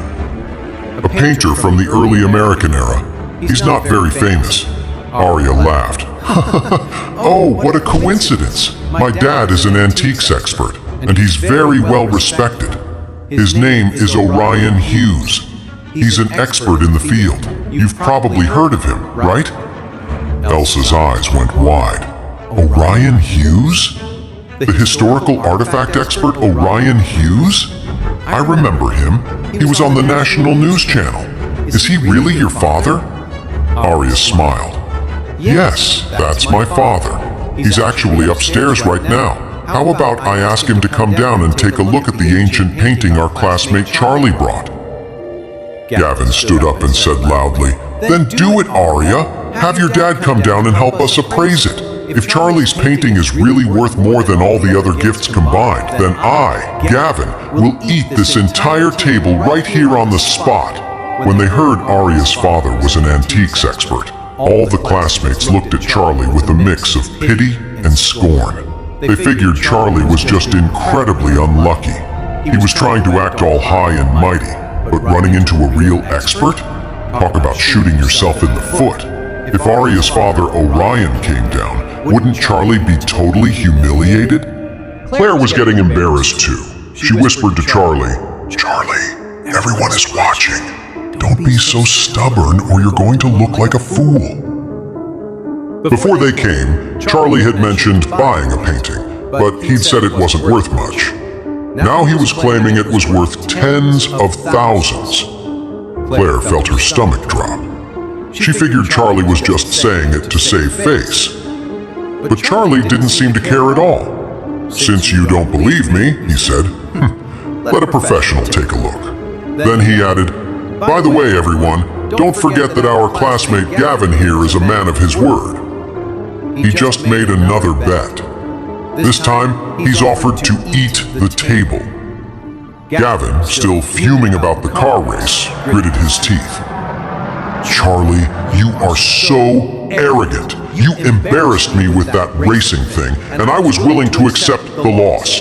A painter from the early American era. He's not very famous. Aria laughed. Oh, what a coincidence. My dad is an antiques expert, and he's very well respected. His name is Orion Hughes. He's an expert in the field. You've probably heard of him, right? Elsa's eyes went wide. Orion Hughes? The historical artifact expert Orion Hughes? I remember him. He was on the national news channel. Is he really your father? Aria smiled. Yes, that's my father. He's actually upstairs right now. How about I ask him to come down and take a look at the ancient painting our classmate Charlie brought? Gavin stood up and said loudly, Then do it, Aria. Have your dad come down and help us appraise it. If Charlie's painting is really worth more than all the other gifts combined, then I, Gavin, will eat this entire table right here on the spot. When they heard Aria's father was an antiques expert, all the classmates looked at Charlie with a mix of pity and scorn. They figured Charlie was just incredibly unlucky. He was trying to act all high and mighty, but running into a real expert? Talk about shooting yourself in the foot. If Aria's father Orion came down, wouldn't Charlie be totally humiliated? Claire was getting embarrassed too. She whispered to Charlie, Charlie, everyone is watching. Don't be so stubborn or you're going to look like a fool. Before they came, Charlie had mentioned buying a painting, but he'd said it wasn't worth much. Now he was claiming it was worth tens of thousands. Claire felt her stomach drop. She figured Charlie was just saying it to save face. But Charlie didn't seem to care at all. Since you don't believe me, he said, let a professional take a look. Then he added, by the way, everyone, don't forget that our classmate Gavin here is a man of his word. He just made another bet. This time, he's offered to eat the table. Gavin, still fuming about the car race, gritted his teeth. Charlie, you are so arrogant. You embarrassed me with that racing thing, and I was willing to accept the loss.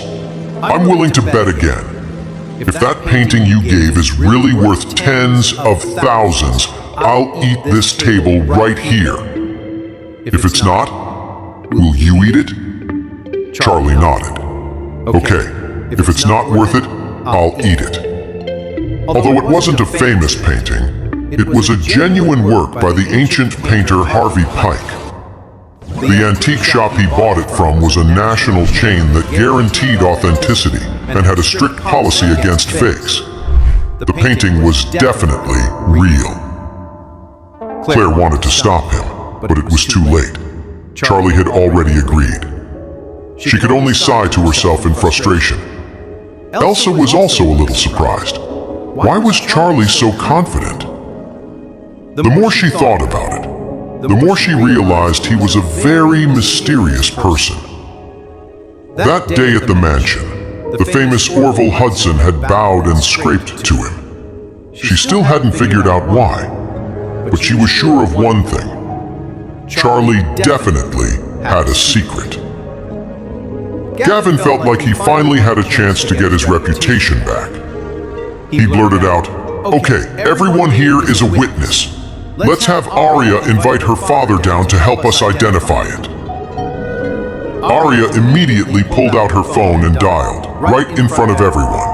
I'm willing to bet again. If that painting you gave is really worth tens of thousands, I'll eat this table right here. If it's not, will you eat it? Charlie nodded. Okay, if it's not worth it, I'll eat it. Although it wasn't a famous painting, it was a genuine work by the ancient painter Harvey Pike. The antique shop he bought it from was a national chain that guaranteed authenticity and had a strict policy against fakes. The painting was definitely real. Claire wanted to stop him, but it was too late. Charlie had already agreed. She could only sigh to herself in frustration. Elsa was also a little surprised. Why was Charlie so confident? The more she thought about it, the more she realized he was a very mysterious person. That day at the mansion, the famous Orville Hudson had bowed and scraped to him. She still hadn't figured out why, but she was sure of one thing. Charlie definitely had a secret. Gavin felt like he finally had a chance to get his reputation back. He blurted out, "Okay, everyone here is a witness. Let's have Aria invite her father down to help us identify it." Aria immediately pulled out her phone and dialed, right in front of everyone.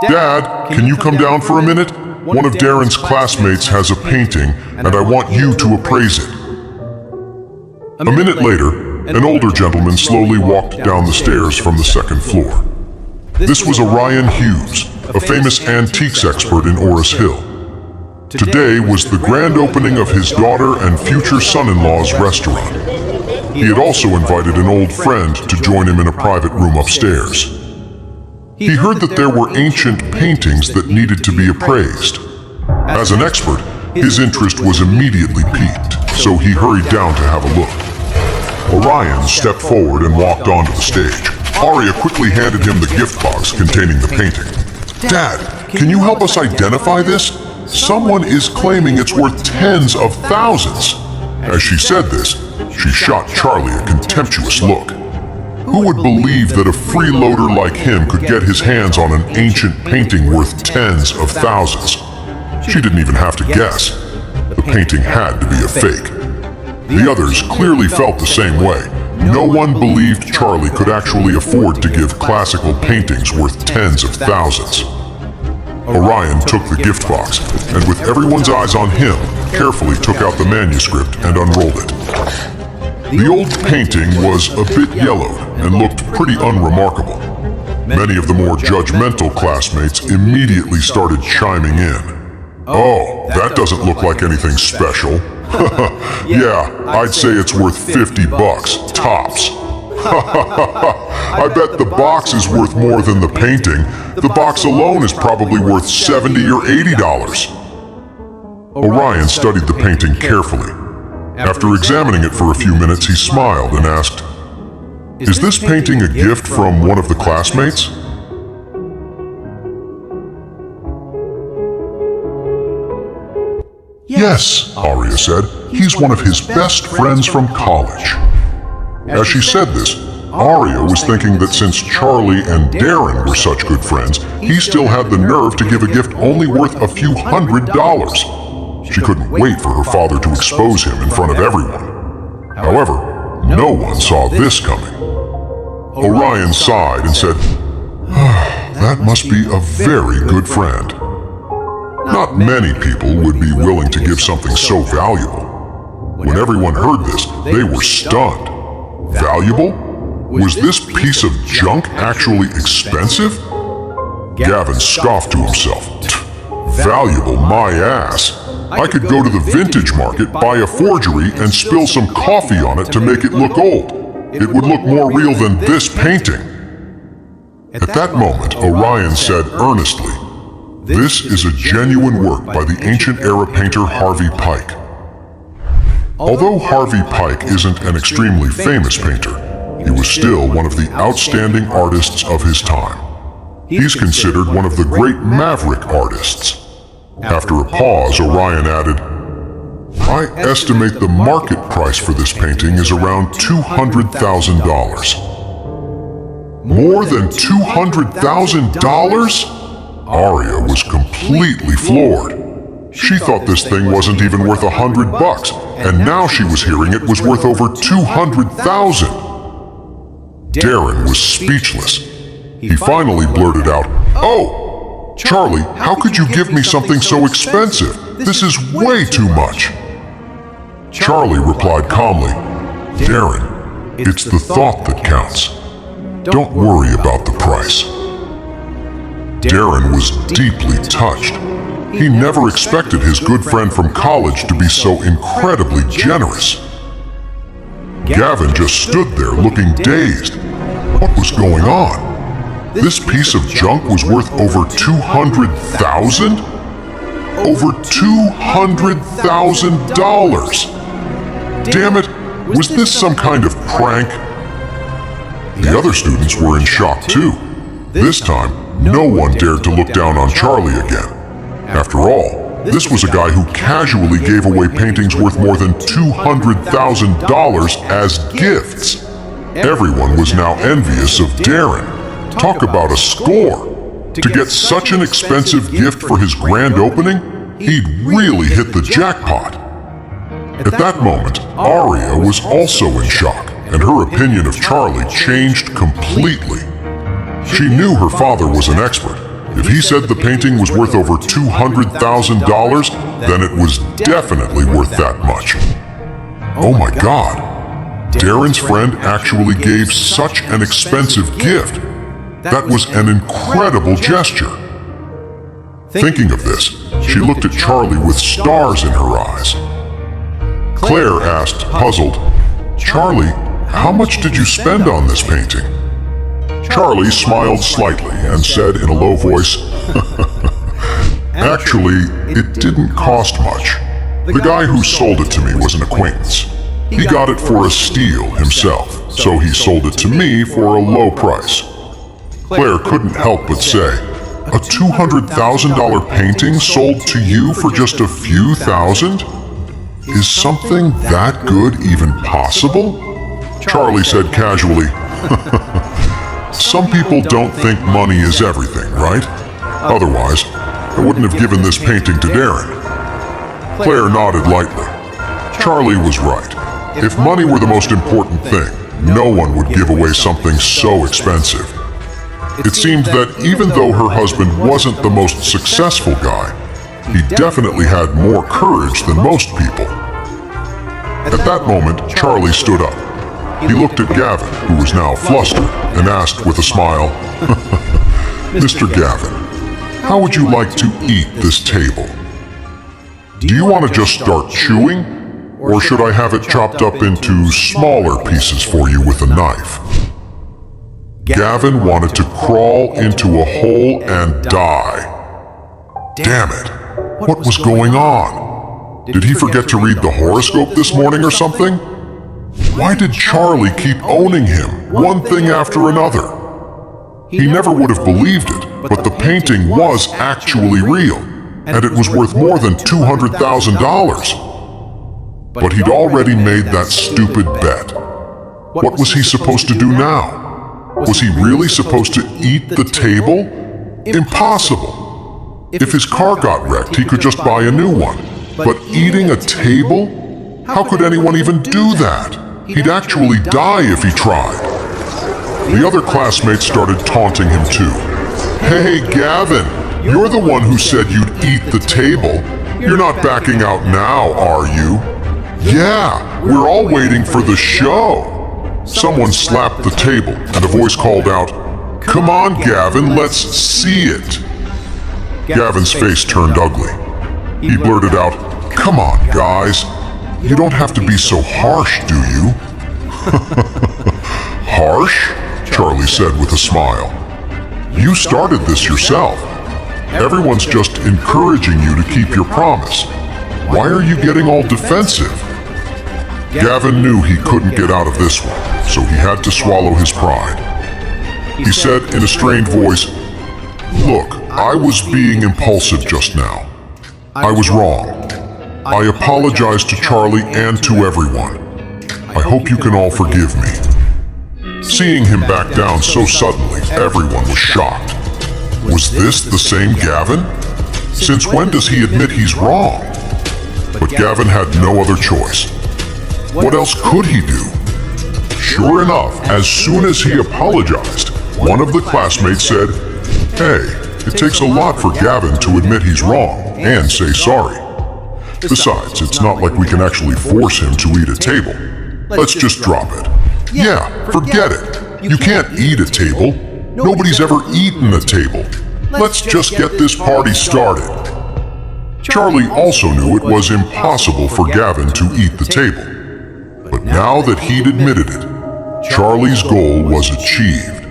"Dad, can you come down for a minute? One of Darren's classmates has a painting, and I want you to appraise it." A minute later, an older gentleman slowly walked down the stairs from the second floor. This was Orion Hughes, a famous antiques expert in Oris Hill. Today was the grand opening of his daughter and future son-in-law's restaurant. He had also invited an old friend to join him in a private room upstairs. He heard that there were ancient paintings that needed to be appraised. As an expert, his interest was immediately piqued, so he hurried down to have a look. Orion stepped forward and walked onto the stage. Aria quickly handed him the gift box containing the painting. "Dad, can you help us identify this? Someone is claiming it's worth tens of thousands." As she said this, she shot Charlie a contemptuous look. Who would believe that a freeloader like him could get his hands on an ancient painting worth tens of thousands? She didn't even have to guess. The painting had to be a fake. The others clearly felt the same way. No one believed Charlie could actually afford to give classical paintings worth tens of thousands. Orion took the gift box, and with everyone's eyes on him, carefully took out the manuscript and unrolled it. The old painting was a bit yellowed and looked pretty unremarkable. Many of the more judgmental classmates immediately started chiming in. "Oh, that doesn't look like anything special." "Yeah, I'd say it's worth 50 bucks, tops." "I bet the box is worth more than the painting. The box alone is probably worth $70 or $80. Orion studied the painting carefully. After examining it for a few minutes, he smiled and asked, "Is this painting a gift from one of the classmates?" "Yes," Aria said. "He's one of his best friends from college." As she said this, Aria was thinking that since Charlie and Darren were such good friends, he still had the nerve to give a gift only worth a few $100s. She couldn't wait for her father to expose him in front of everyone. However, no one saw this coming. Orion sighed and said, "That must be a very good friend." Not many people would be willing to give something so valuable. When everyone heard this, they were stunned. Valuable? Was this piece of junk actually expensive? Gavin scoffed to himself. "Valuable my ass. I could go to the vintage market, buy a forgery, and spill some coffee on it to make it look old. It would look more real than this painting." At that moment, Orion said earnestly, "This is a genuine work by the ancient era painter Harvey Pike." Although Harvey Pike isn't an extremely famous painter, he was still one of the outstanding artists of his time. He's considered one of the great maverick artists. After a pause, Orion added, "I estimate the market price for this painting is around $200,000. More than $200,000? Aria was completely floored. She thought this thing wasn't even worth $100, and now she was hearing it was worth over $200,000. Darren was speechless. He finally blurted out, "Oh! Charlie, how could you give me something so expensive? This is way too much." Charlie replied calmly, "Darren, it's the thought that counts. Don't worry about the price." Darren was deeply touched. He never expected his good friend from college to be so incredibly generous. Gavin just stood there looking dazed. What was going on? This piece of junk was worth over $200,000? Over $200,000! Damn it, was this some kind of prank? The other students were in shock too. This time, no one dared to look down on Charlie again. After all, this was a guy who casually gave away paintings worth more than $200,000 as gifts. Everyone was now envious of Darren. Talk about a score! To get such an expensive gift for his grand opening, he'd really hit the jackpot. At that moment, Aria was also in shock, and her opinion of Charlie changed completely. She knew her father was an expert. If he said the painting was worth over $200,000, then it was definitely worth that much. Oh my God! Darren's friend actually gave such an expensive gift. That was an incredible gesture. Thinking of this, she looked at Charlie with stars in her eyes. Claire asked, puzzled, "Charlie, how much did you spend on this painting?" Charlie smiled slightly and said in a low voice, "Actually, it didn't cost much. The guy who sold it to me was an acquaintance. He got it for a steal himself, so he sold it to me for a low price." Claire couldn't help but say, "A $200,000 painting sold to you for just a few thousand? Is something that good even possible?" Charlie said casually, "Some people don't think money is everything, right? Otherwise, I wouldn't have given this painting to Darren." Claire nodded lightly. Charlie was right. If money were the most important thing, no one would give away something so expensive. It seemed that even though her husband wasn't the most successful guy, he definitely had more courage than most people. At that moment, Charlie stood up. He looked at Gavin, who was now flustered, and asked with a smile, "Mr. Gavin, how would you like to eat this table? Do you want to just start chewing? Or should I have it chopped up into smaller pieces for you with a knife?" Gavin wanted to crawl into a hole and die. Damn it! What was going on? Did he forget to read the horoscope this morning or something? Why did Charlie keep owning him, one thing after another? He never would have believed it, but the painting was actually real, and it was worth more than $200,000. But he'd already made that stupid bet. What was he supposed to do now? Was he really supposed to eat the table? Impossible! If his car got wrecked, he could just buy a new one. But eating a table? How could anyone even do that? He'd actually die if he tried. The other classmates started taunting him too. "Hey, Gavin, you're the one who said you'd eat the table. You're not backing out now, are you?" "Yeah, we're all waiting for the show." Someone slapped the table, and a voice called out, "Come on, Gavin, let's see it." Gavin's face turned ugly. He blurted out, "Come on, guys. You don't have to be so harsh, do you?" "Harsh?" Charlie said with a smile. "You started this yourself. Everyone's just encouraging you to keep your promise. Why are you getting all defensive?" Gavin knew he couldn't get out of this one, so he had to swallow his pride. He said in a strained voice, "Look, I was being impulsive just now. I was wrong. I apologize to Charlie and to everyone. I hope you can all forgive me." Seeing him back down so suddenly, everyone was shocked. Was this the same Gavin? Since when does he admit he's wrong? But Gavin had no other choice. What else could he do? Sure enough, as soon as he apologized, one of the classmates said, "Hey, it takes a lot for Gavin to admit he's wrong and say sorry. Besides, it's not like we can actually force him to eat a table. Let's just drop it." "Yeah, forget it. You can't eat a table. Nobody's ever eaten a table. Let's just get this party started." Charlie also knew it was impossible for Gavin to eat the table. But now that he'd admitted it, Charlie's goal was achieved.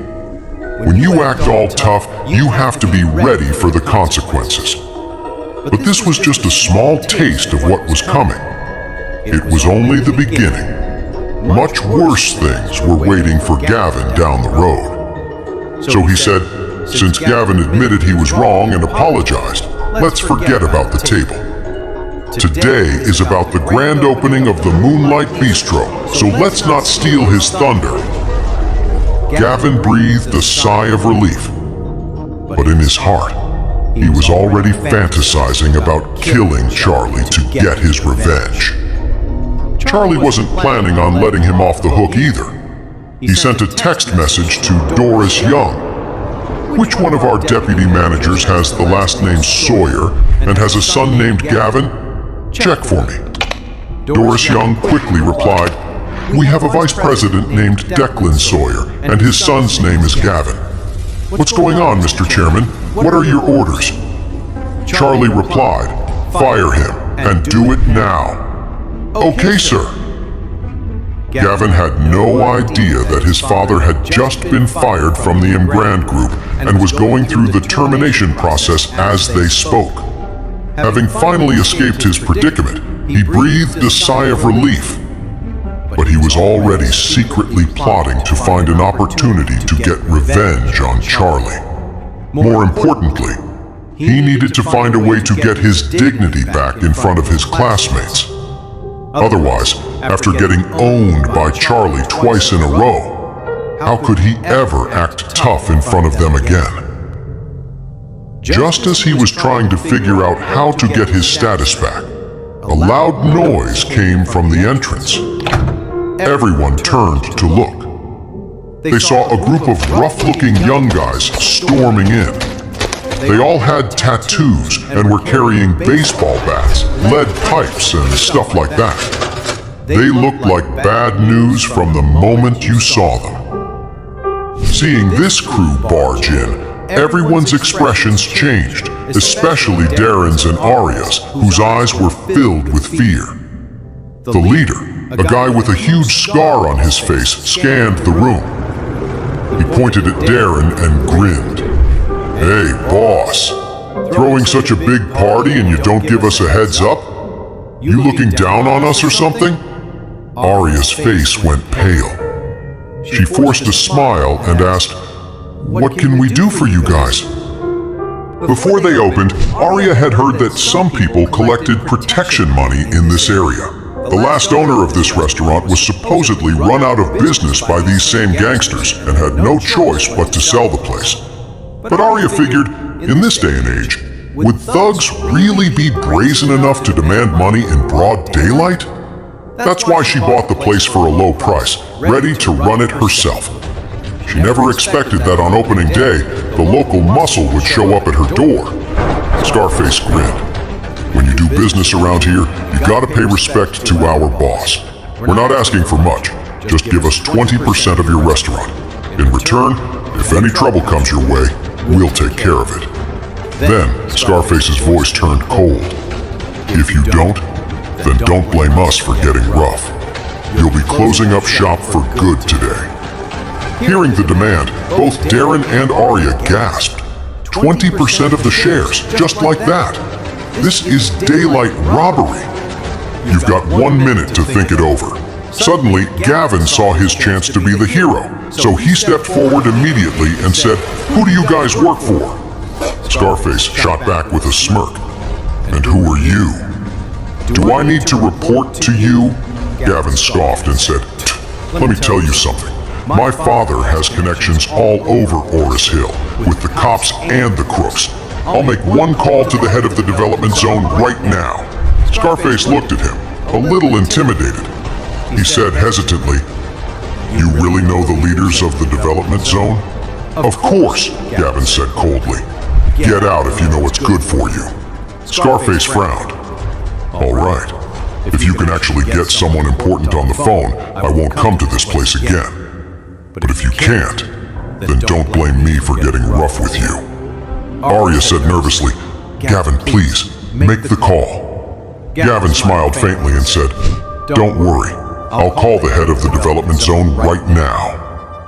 When you act all tough, you have to be ready for the consequences. But this was just a small taste of what was coming. It was only the beginning. much worse things were waiting for Gavin down the road. So he said, since Gavin admitted he was wrong and apologized, let's forget about the table. Today is about the grand opening of the Moonlight Bistro, so let's not steal his thunder. Gavin breathed a sigh of relief, but in his heart, he was already fantasizing about killing Charlie to get his revenge. Charlie wasn't planning on letting him off the hook either. He sent a text message to Doris Young. Which one of our deputy managers has the last name Sawyer and has a son named Gavin? Check for me. Doris Young quickly replied, we have a vice president named Declan Sawyer, and his son's name is Gavin. What's going on, Mr. Chairman? What are your orders? Charlie replied, fire him, and do it now. Okay, sir. Gavin had no idea that his father had just been fired from the Emgrand Group and was going through the termination process as they spoke. Having finally escaped his predicament, he breathed a sigh of relief. But he was already secretly plotting to find an opportunity to get revenge on Charlie. More importantly, he needed to find a way to get his dignity back in front of his classmates. Otherwise, after getting owned by Charlie twice in a row, how could he ever act tough in front of them again? Just as he was trying to figure out how to get his status back, a loud noise came from the entrance. Everyone turned to look. They saw a group of rough-looking young guys storming in. They all had tattoos and were carrying baseball bats, lead pipes, and stuff like that. They looked like bad news from the moment you saw them. Seeing this crew barge in, everyone's expressions changed, especially Darren's and Arya's, whose eyes were filled with fear. The leader, a guy with a huge scar on his face, scanned the room. He pointed at Darren and grinned. Hey, boss, throwing such a big party and you don't give us a heads up? You looking down on us or something? Arya's face went pale. She forced a smile and asked, what can we do for you guys? Before they opened, Arya had heard that some people collected protection money in this area. The last owner of this restaurant was supposedly run out of business by these same gangsters and had no choice but to sell the place. But Arya figured, in this day and age, would thugs really be brazen enough to demand money in broad daylight? That's why she bought the place for a low price, ready to run it herself. She never expected that on opening day, the local muscle would show up at her door. Scarface grinned. When you do business around here, you gotta pay respect to our boss. We're not asking for much, just give us 20% of your restaurant. In return, if any trouble comes your way, we'll take care of it. Then, Scarface's voice turned cold. If you don't, then don't blame us for getting rough. You'll be closing up shop for good today. Hearing the demand, both Darren and Arya gasped. 20% of the shares, just like that. This is daylight robbery. You've got 1 minute to think it over. Suddenly, Gavin saw his chance to be the hero, so he stepped forward immediately and said, who do you guys work for? Scarface shot back with a smirk. And who are you? Do I need to report to you? Gavin scoffed and said, let me tell you something. My father has connections all over Oris Hill, with the cops and the crooks. I'll make one call to the head of the development zone right now. Scarface looked at him, a little intimidated. He said hesitantly, you really know the leaders of the development zone? Of course, Gavin said coldly. Get out if you know what's good for you. Scarface frowned. All right. If you can actually get someone important on the phone, I won't come to this place again. But if you can't, then don't blame me for getting rough with you. Arya said nervously, Gavin, please, make the call. Gavin smiled faintly and said, don't worry, I'll call the head of the development zone right now.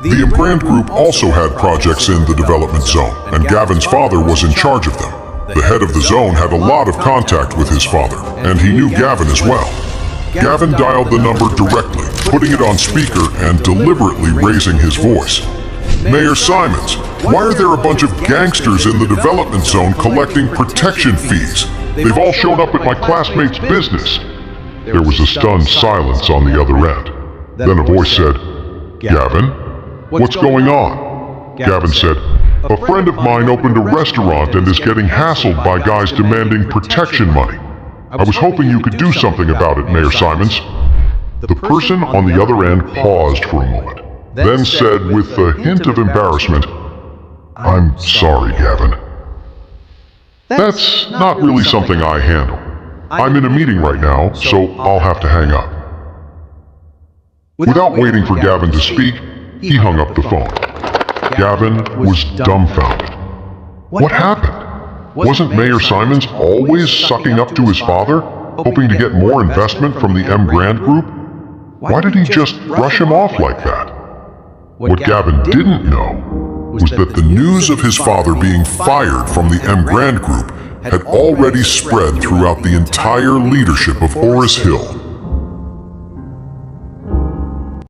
The Emgrand Group also had projects in the development zone, and Gavin's father was in charge of them. The head of the zone had a lot of contact with his father, and he knew Gavin as well. Gavin dialed the number directly, putting it on speaker and deliberately raising his voice. Mayor Simons, why are there a bunch of gangsters in the development zone collecting protection fees? They've all shown up at my classmate's business. There was a stunned silence on the other end. Then a voice said, Gavin, what's going on? Gavin said, a friend of mine opened a restaurant and is getting hassled by guys demanding protection money. I was hoping you could do something about it, Mayor Simons. The person on the other end paused for a moment, then said with a hint of embarrassment, I'm sorry, Gavin. That's not really something I handle. I'm in a meeting right now, so I'll have to hang up. Without waiting for Gavin to speak, he hung up the phone. Gavin was dumbfounded. What happened? Wasn't Mayor Simons always sucking up to his father, hoping to get more investment from the M. Grand Group? Why did he just brush him off like that? What Gavin didn't know was that the news of his father being fired from the M. Grand Group had already spread throughout the entire leadership of Horace Hill.